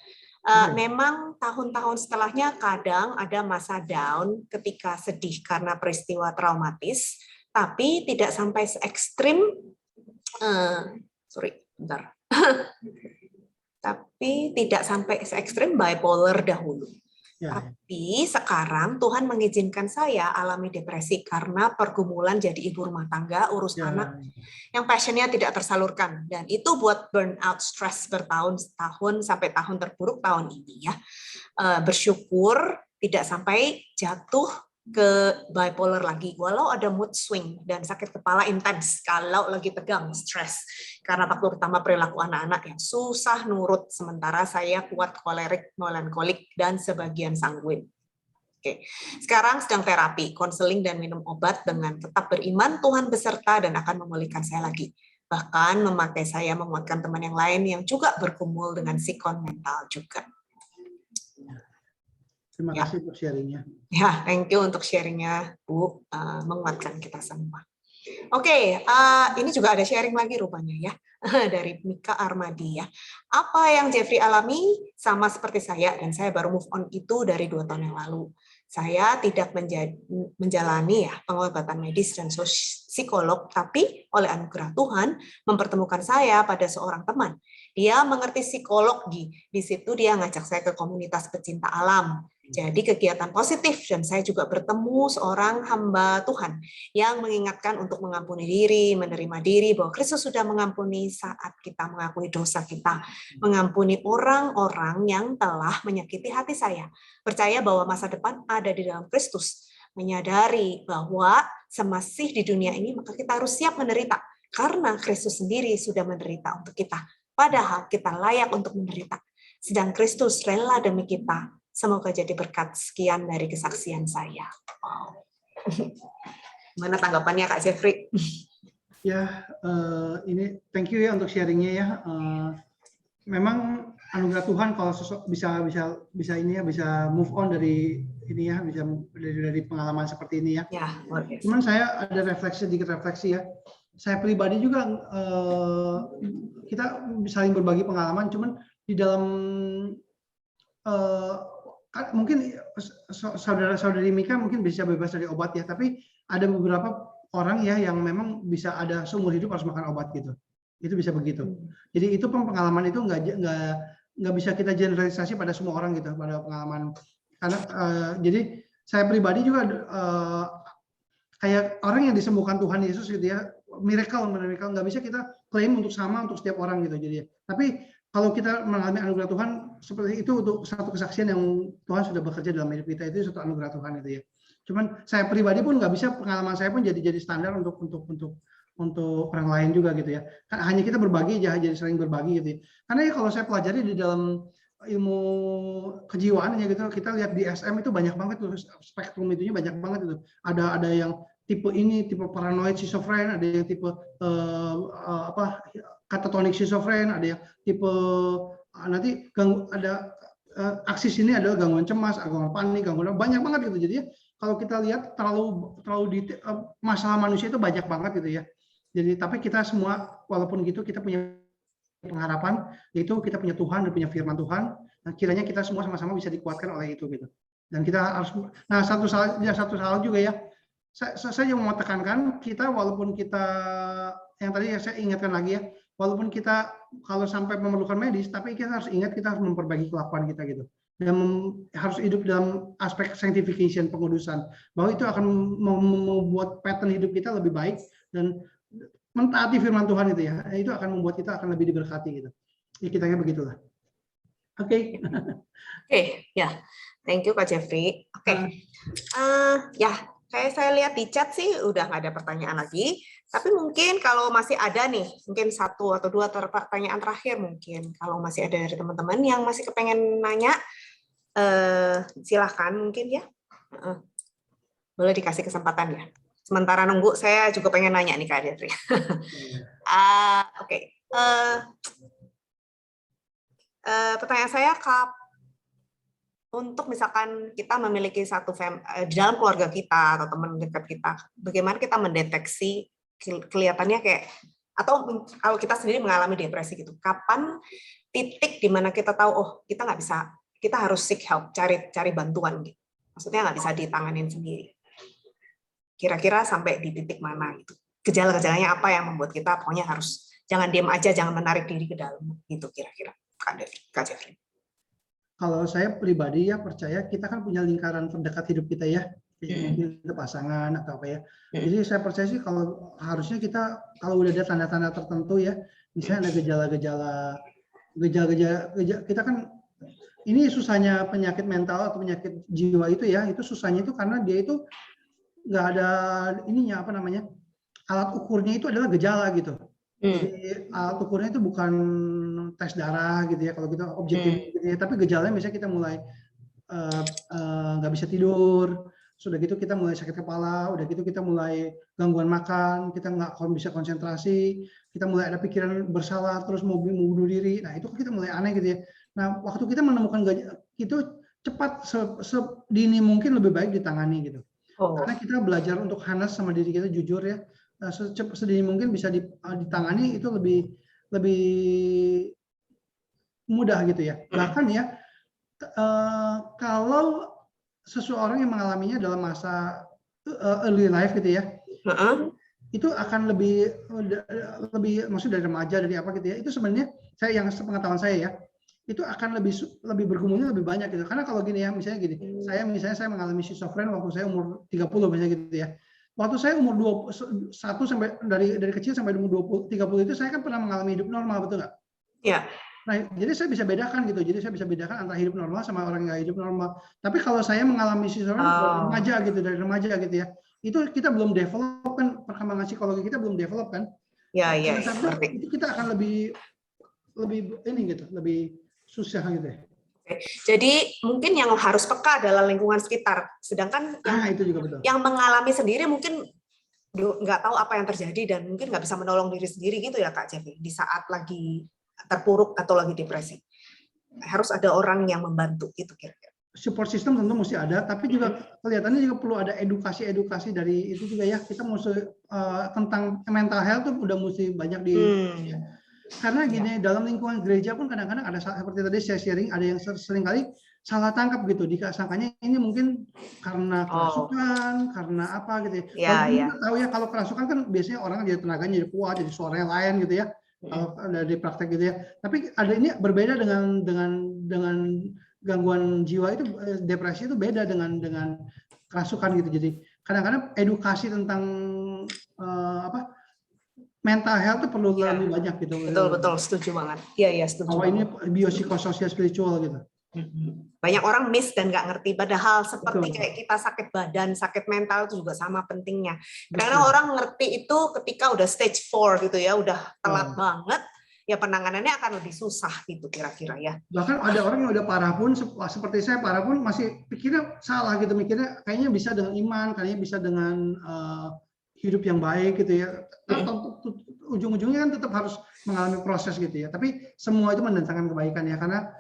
[SPEAKER 2] Memang tahun-tahun setelahnya kadang ada masa down ketika sedih karena peristiwa traumatis, tapi tidak sampai se-ekstrim, tapi tidak sampai se-ekstrim bipolar dahulu. Tapi sekarang Tuhan mengizinkan saya alami depresi karena pergumulan jadi ibu rumah tangga, urus anak yang passionnya tidak tersalurkan, dan itu buat burnout, stres bertahun-tahun sampai tahun terburuk tahun ini ya. Bersyukur tidak sampai jatuh ke bipolar lagi, walau ada mood swing dan sakit kepala intens kalau lagi tegang, stres. Karena faktor utama perilaku anak-anak yang susah nurut, sementara saya kuat kolerik, melankolik, dan sebagian sanguin. Oke. Sekarang sedang terapi, konseling, dan minum obat dengan tetap beriman Tuhan beserta dan akan memulihkan saya lagi. Bahkan memakai saya menguatkan teman yang lain yang juga bergumul dengan sikon mental juga.
[SPEAKER 1] Terima kasih untuk sharingnya.
[SPEAKER 2] Ya, thank you untuk sharingnya, Bu. Menguatkan kita semua. Oke, ini juga ada sharing lagi rupanya ya, dari Mika Armadi ya. Apa yang Jeffrey alami sama seperti saya, dan saya baru move on itu dari 2 tahun yang lalu. Saya tidak menjalani ya pengobatan medis dan psikolog, tapi oleh anugerah Tuhan mempertemukan saya pada seorang teman. Dia mengerti psikologi, di situ dia ngajak saya ke komunitas pecinta alam. Jadi kegiatan positif, dan saya juga bertemu seorang hamba Tuhan yang mengingatkan untuk mengampuni diri, menerima diri, bahwa Kristus sudah mengampuni saat kita mengakui dosa kita, mengampuni orang-orang yang telah menyakiti hati saya, percaya bahwa masa depan ada di dalam Kristus, menyadari bahwa semasih di dunia ini maka kita harus siap menderita, karena Kristus sendiri sudah menderita untuk kita, padahal kita layak untuk menderita, sedang Kristus rela demi kita. Semoga jadi berkat. Sekian dari kesaksian saya. Wow. Gimana tanggapannya Kak Jeffrey?
[SPEAKER 1] Ya, ini thank you ya untuk sharingnya ya. Memang anugerah Tuhan kalau bisa ini ya, bisa move on dari ini ya, bisa dari pengalaman seperti ini ya.
[SPEAKER 2] Ya, okay.
[SPEAKER 1] Cuman saya ada sedikit refleksi ya. Saya pribadi juga kita saling berbagi pengalaman, cuman di dalam mungkin saudara-saudari Mika mungkin bisa bebas dari obat ya, tapi ada beberapa orang ya yang memang bisa ada seumur hidup harus makan obat gitu. Itu bisa begitu. Jadi itu pengalaman itu nggak bisa kita generalisasi pada semua orang gitu, pada pengalaman. Karena jadi saya pribadi juga kayak orang yang disembuhkan Tuhan Yesus gitu ya, miracle nggak bisa kita klaim untuk sama untuk setiap orang gitu. Jadi tapi kalau kita mengalami anugerah Tuhan seperti itu untuk satu kesaksian yang Tuhan sudah bekerja dalam hidup kita, itu satu anugerah Tuhan itu ya. Cuman saya pribadi pun nggak bisa, pengalaman saya pun jadi standar untuk orang lain juga gitu ya. Kan hanya kita berbagi aja, jadi sering berbagi gitu ya. Karena ya kalau saya pelajari di dalam ilmu kejiwaan ya gitu, kita lihat di SM itu banyak banget tuh, spektrum itunya banyak banget itu. Ada yang tipe ini, tipe paranoid schizofren, ada yang tipe katatonic schizofren, ada yang tipe nanti ada aksi sini adalah gangguan cemas, gangguan panik, gangguan banyak banget gitu. Jadi kalau kita lihat terlalu masalah manusia itu banyak banget gitu ya. Jadi tapi kita semua walaupun gitu kita punya pengharapan, yaitu kita punya Tuhan dan punya firman Tuhan. Nah, kiranya kita semua sama-sama bisa dikuatkan oleh itu gitu. Dan kita harus, nah satu hal juga ya, saya mau tekankan, kita walaupun kita yang tadi saya ingatkan lagi ya, walaupun kita kalau sampai memerlukan medis, tapi kita harus ingat kita harus memperbaiki kelakuan kita gitu. Dan harus hidup dalam aspek sanctification, pengudusan, bahwa itu akan membuat pattern hidup kita lebih baik dan mentaati firman Tuhan itu ya, itu akan membuat kita akan lebih diberkati gitu. Ya kitanya begitulah. Oke.
[SPEAKER 2] Oke, ya. Thank you Kak Jeffrey. Oke. Ya, kayak saya lihat di chat sih udah nggak ada pertanyaan lagi. Tapi mungkin kalau masih ada nih, mungkin 1 atau 2 pertanyaan terakhir mungkin. Kalau masih ada dari teman-teman yang masih kepengen nanya, silahkan mungkin ya. Boleh dikasih kesempatan ya. Sementara nunggu, saya juga pengen nanya nih Kak Jeffrey. Oke. Pertanyaan saya, untuk misalkan kita memiliki di dalam keluarga kita atau teman dekat kita, bagaimana kita mendeteksi kelihatannya kayak, atau kalau kita sendiri mengalami depresi gitu, kapan titik di mana kita tahu, oh kita nggak bisa, kita harus seek help, cari bantuan gitu. Maksudnya nggak bisa ditanganin sendiri. Kira-kira sampai di titik mana gitu. Gejala-gejalanya apa yang membuat kita pokoknya harus jangan diam aja, jangan menarik diri ke dalam gitu kira-kira. Kak Jeffrey.
[SPEAKER 1] Kalau saya pribadi ya percaya kita kan punya lingkaran terdekat hidup kita ya, mungkin itu pasangan atau apa ya. Jadi saya percaya sih kalau harusnya kita kalau udah ada tanda-tanda tertentu ya, misalnya ada gejala-gejala kita kan ini susahnya penyakit mental atau penyakit jiwa itu ya, itu susahnya itu karena dia itu nggak ada ininya apa namanya, alat ukurnya itu adalah gejala gitu. Jadi alat ukurnya itu bukan tes darah gitu ya kalau kita objektif gitu ya, tapi gejalanya misalnya kita mulai nggak bisa tidur, sudah gitu kita mulai sakit kepala, udah gitu kita mulai gangguan makan, kita nggak bisa konsentrasi, kita mulai ada pikiran bersalah, terus mau bunuh diri. Nah itu kita mulai aneh gitu ya. Nah waktu kita menemukan itu cepat sedini mungkin lebih baik ditangani gitu. Karena kita belajar untuk honest sama diri kita, jujur ya, sedini mungkin bisa ditangani, itu lebih mudah gitu ya. Bahkan ya kalau seseorang yang mengalaminya dalam masa early life gitu ya, itu akan lebih maksud dari remaja, dari apa gitu ya, itu sebenarnya yang sepengetahuan saya ya, itu akan lebih bergumulnya lebih banyak gitu. Karena kalau gini ya, misalnya gini, saya mengalami schizofren waktu saya umur 30 misalnya gitu ya. Waktu saya umur 21 sampai dari kecil sampai umur 30 itu saya kan pernah mengalami hidup normal, betul nggak?
[SPEAKER 2] Iya.
[SPEAKER 1] Nah, jadi saya bisa bedakan gitu. Jadi saya bisa bedakan antara hidup normal sama orang yang nggak hidup normal. Tapi kalau saya mengalami schizofren dari remaja gitu ya, itu kita belum develop kan, perkembangan psikologi kita belum develop kan?
[SPEAKER 2] Iya.
[SPEAKER 1] Itu kita akan lebih ini gitu, lebih susah gitu ya.
[SPEAKER 2] Jadi mungkin yang harus peka adalah lingkungan sekitar. Sedangkan
[SPEAKER 1] itu juga betul.
[SPEAKER 2] Yang mengalami sendiri mungkin nggak tahu apa yang terjadi dan mungkin nggak bisa menolong diri sendiri gitu ya Kak Jeffrey, di saat lagi terpuruk atau lagi depresi. Harus ada orang yang membantu gitu kira-kira. Support system tentu mesti ada, tapi juga kelihatannya juga perlu ada edukasi dari itu juga ya. Kita mesti tentang mental health tuh udah mesti banyak di karena gini, dalam lingkungan gereja pun kadang-kadang ada seperti tadi saya sharing, ada yang sering kali
[SPEAKER 1] salah tangkap gitu, disangkanya ini mungkin karena kerasukan, karena apa gitu ya. Walaupun kita tahu ya kalau kerasukan kan biasanya orang jadi tenaganya jadi kuat, jadi suaranya lain gitu ya. Kalau dari praktek gitu ya. Tapi ada ini berbeda dengan gangguan jiwa itu, depresi itu beda dengan kerasukan gitu. Jadi kadang-kadang edukasi tentang mental health itu perlu lebih banyak gitu.
[SPEAKER 2] Betul, setuju banget. Iya, setuju.
[SPEAKER 1] Ini biopsikososial spiritual gitu.
[SPEAKER 2] Banyak orang miss dan nggak ngerti, padahal seperti kayak kita sakit badan, sakit mental itu juga sama pentingnya. Kadang-kadang orang ngerti itu ketika udah stage 4 gitu ya, udah telat banget, ya penanganannya akan lebih susah gitu kira-kira ya. Bahkan
[SPEAKER 1] ada orang yang udah parah pun, seperti saya parah pun masih pikirnya salah gitu, mikirnya kayaknya bisa dengan iman, kayaknya bisa dengan hidup yang baik gitu ya. Ujung-ujungnya kan tetap harus mengalami proses gitu ya. Tapi semua itu mendatangkan kebaikan ya, karena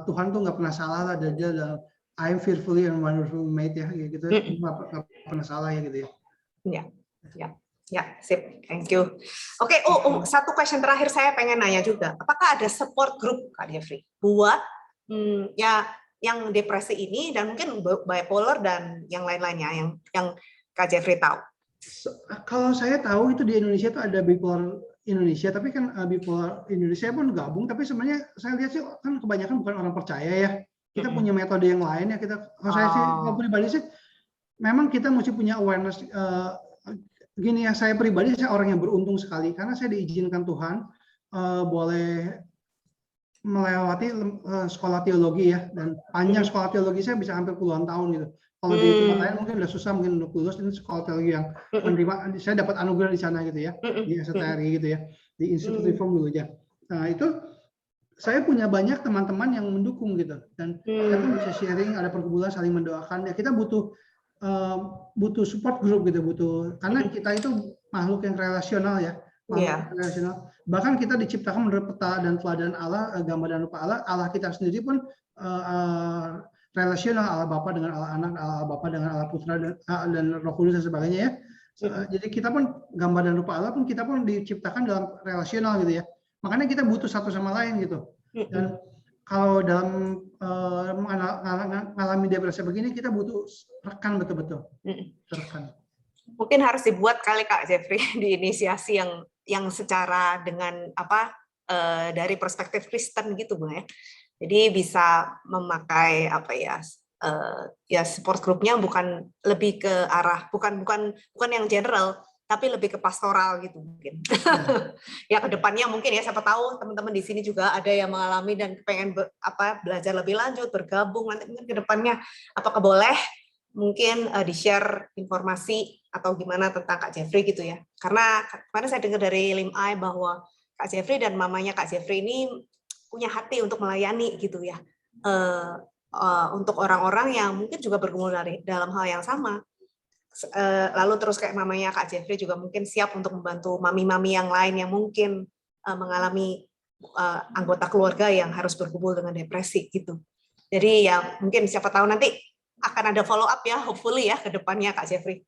[SPEAKER 1] Tuhan tuh nggak pernah salah lah. Dia I'm fearfully and wonderfully made ya, gitu. Nggak pernah salah ya gitu ya.
[SPEAKER 2] Ya, sip. Thank you. Oke, satu question terakhir saya pengen nanya juga. Apakah ada support group Kak Jeffrey buat ya yang depresi ini dan mungkin bipolar dan yang lain-lainnya yang Kak Jeffrey tahu?
[SPEAKER 1] Kalau saya tahu itu di Indonesia itu ada bipolar Indonesia, tapi kan bipolar Indonesia pun gabung. Tapi sebenarnya saya lihat sih kan kebanyakan bukan orang percaya ya. Kita punya metode yang lain ya. Kalau saya sih, kalau pribadi sih, memang kita mesti punya awareness. Gini ya, saya pribadi saya orang yang beruntung sekali karena saya diizinkan Tuhan boleh melewati sekolah teologi ya, dan panjang sekolah teologi saya bisa hampir puluhan tahun gitu. Kalau di tempat lain mungkin udah susah, mungkin udah lulus. Ini sekolah teologi yang menerima, saya dapat anugerah di sana gitu ya, di STRI gitu ya, di Institut Reform dulu ya. Nah itu saya punya banyak teman-teman yang mendukung gitu, dan kita tuh bisa sharing, ada pergumulan, saling mendoakan. Ya kita butuh support group gitu, karena kita itu makhluk yang relasional ya. Relasional. Bahkan kita diciptakan menurut peta dan teladan Allah, gambar dan rupa Allah. Allah kita sendiri pun relasional, Allah Bapa dengan Allah Anak, Allah Bapa dengan Allah Putra dan Roh Kudus dan sebagainya ya. Jadi kita pun gambar dan rupa Allah pun kita pun diciptakan dalam relasional gitu ya. Makanya kita butuh satu sama lain gitu. Dan kalau dalam mengalami depresi begini kita butuh rekan betul-betul. Rekan.
[SPEAKER 2] Mungkin harus dibuat kali Kak Jeffrey diinisiasi yang secara dengan dari perspektif Kristen gitu Bang ya. Jadi bisa memakai ya support grupnya bukan lebih ke arah bukan yang general tapi lebih ke pastoral gitu mungkin. Ya ke depannya mungkin ya siapa tahu teman-teman di sini juga ada yang mengalami dan pengen belajar lebih lanjut, bergabung nanti mungkin ke depannya apakah boleh mungkin di-share informasi atau gimana tentang Kak Jeffrey gitu ya. Karena kemarin saya dengar dari Lim-I bahwa Kak Jeffrey dan mamanya Kak Jeffrey ini punya hati untuk melayani gitu ya. Untuk orang-orang yang mungkin juga bergumul dalam hal yang sama. Lalu terus kayak mamanya Kak Jeffrey juga mungkin siap untuk membantu mami-mami yang lain yang mungkin mengalami anggota keluarga yang harus bergumul dengan depresi gitu. Jadi ya mungkin siapa tahu nanti akan ada follow up ya, hopefully ya ke depannya Kak Jeffrey.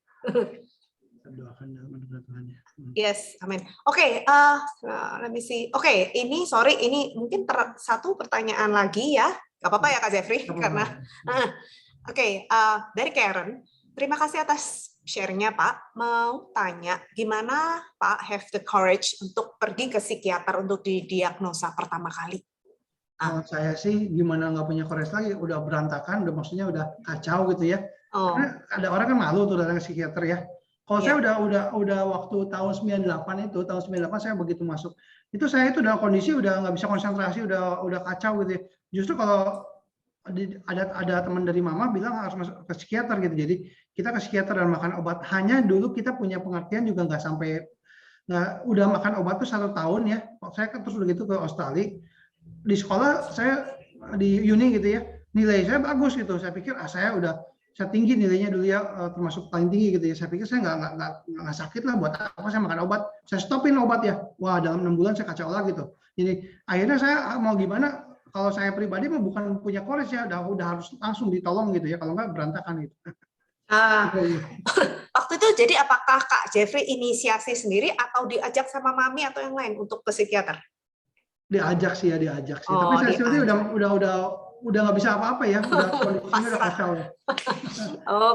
[SPEAKER 1] Doakan dalam anugerah Tuhan ya.
[SPEAKER 2] Yes, amin. Oke, let me see. Oke, ini mungkin satu pertanyaan lagi ya. Gak apa-apa ya Kak Jeffrey karena dari Karen. Terima kasih atas share-nya Pak. Mau tanya gimana Pak have the courage untuk pergi ke psikiater untuk didiagnosa pertama kali?
[SPEAKER 1] Kalau saya sih gimana nggak punya courage lagi, udah berantakan, maksudnya udah kacau gitu ya. Karena ada orang kan malu tuh datang ke psikiater ya. Kalau saya udah waktu tahun 98 tahun 98 saya begitu masuk. Itu saya itu dalam kondisi udah nggak bisa konsentrasi, udah kacau gitu ya. Justru kalau ada teman dari mama bilang harus masuk ke psikiater gitu. Jadi kita ke psikiater dan makan obat. Hanya dulu kita punya pengertian juga udah makan obat tuh 1 tahun ya. Saya terus begitu ke Australia. Di sekolah saya di uni gitu ya, nilai saya bagus gitu. Saya pikir saya tinggi nilainya dulu ya, termasuk paling tinggi gitu ya. Saya pikir saya nggak sakit lah, buat apa saya makan obat. Saya stopin obat ya. Wah, dalam 6 bulan saya kacau lagi gitu. Jadi akhirnya saya mau gimana, kalau saya pribadi mah bukan punya courage ya, udah harus langsung ditolong gitu ya, kalau nggak berantakan gitu.
[SPEAKER 2] Waktu itu jadi apakah Kak Jeffrey inisiasi sendiri atau diajak sama mami atau yang lain untuk ke psikiater?
[SPEAKER 1] Diajak sih. Tapi saya sendiri udah nggak bisa apa-apa ya, udah kondisinya udah kacau ya.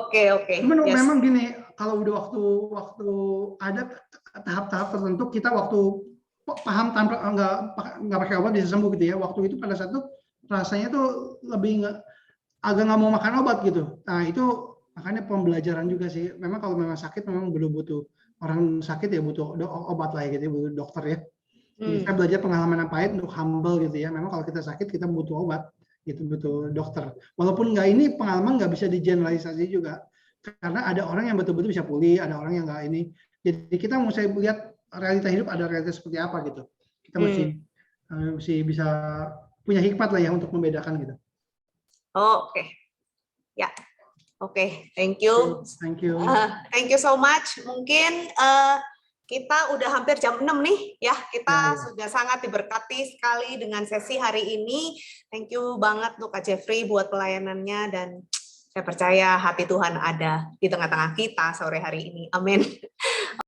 [SPEAKER 2] Oke.
[SPEAKER 1] Cuman
[SPEAKER 2] Yes.
[SPEAKER 1] memang gini, kalau udah waktu ada tahap-tahap tertentu kita waktu paham tanpa nggak pakai obat bisa sembuh gitu ya. Waktu itu pada saat itu rasanya tuh lebih agak nggak mau makan obat gitu. Nah itu makanya pembelajaran juga sih. Memang kalau memang sakit memang belum butuh orang sakit ya butuh obat lah ya gitu, butuh dokter ya. Jadi saya belajar pengalaman yang pahit untuk humble gitu ya. Memang kalau kita sakit kita butuh obat gitu, butuh dokter. Walaupun nggak ini pengalaman nggak bisa digeneralisasi juga. Karena ada orang yang betul-betul bisa pulih, ada orang yang nggak ini. Jadi kita mesti lihat realita hidup ada realitas seperti apa gitu. Kita mesti bisa punya hikmat lah ya untuk membedakan gitu.
[SPEAKER 2] Oke. Ya. Oke, thank you.
[SPEAKER 1] Thank you.
[SPEAKER 2] Thank you so much. Mungkin kita udah hampir jam 6 nih ya. Kita sudah sangat diberkati sekali dengan sesi hari ini. Thank you banget untuk Kak Jeffrey buat pelayanannya, dan saya percaya hati Tuhan ada di tengah-tengah kita sore hari ini. Amin.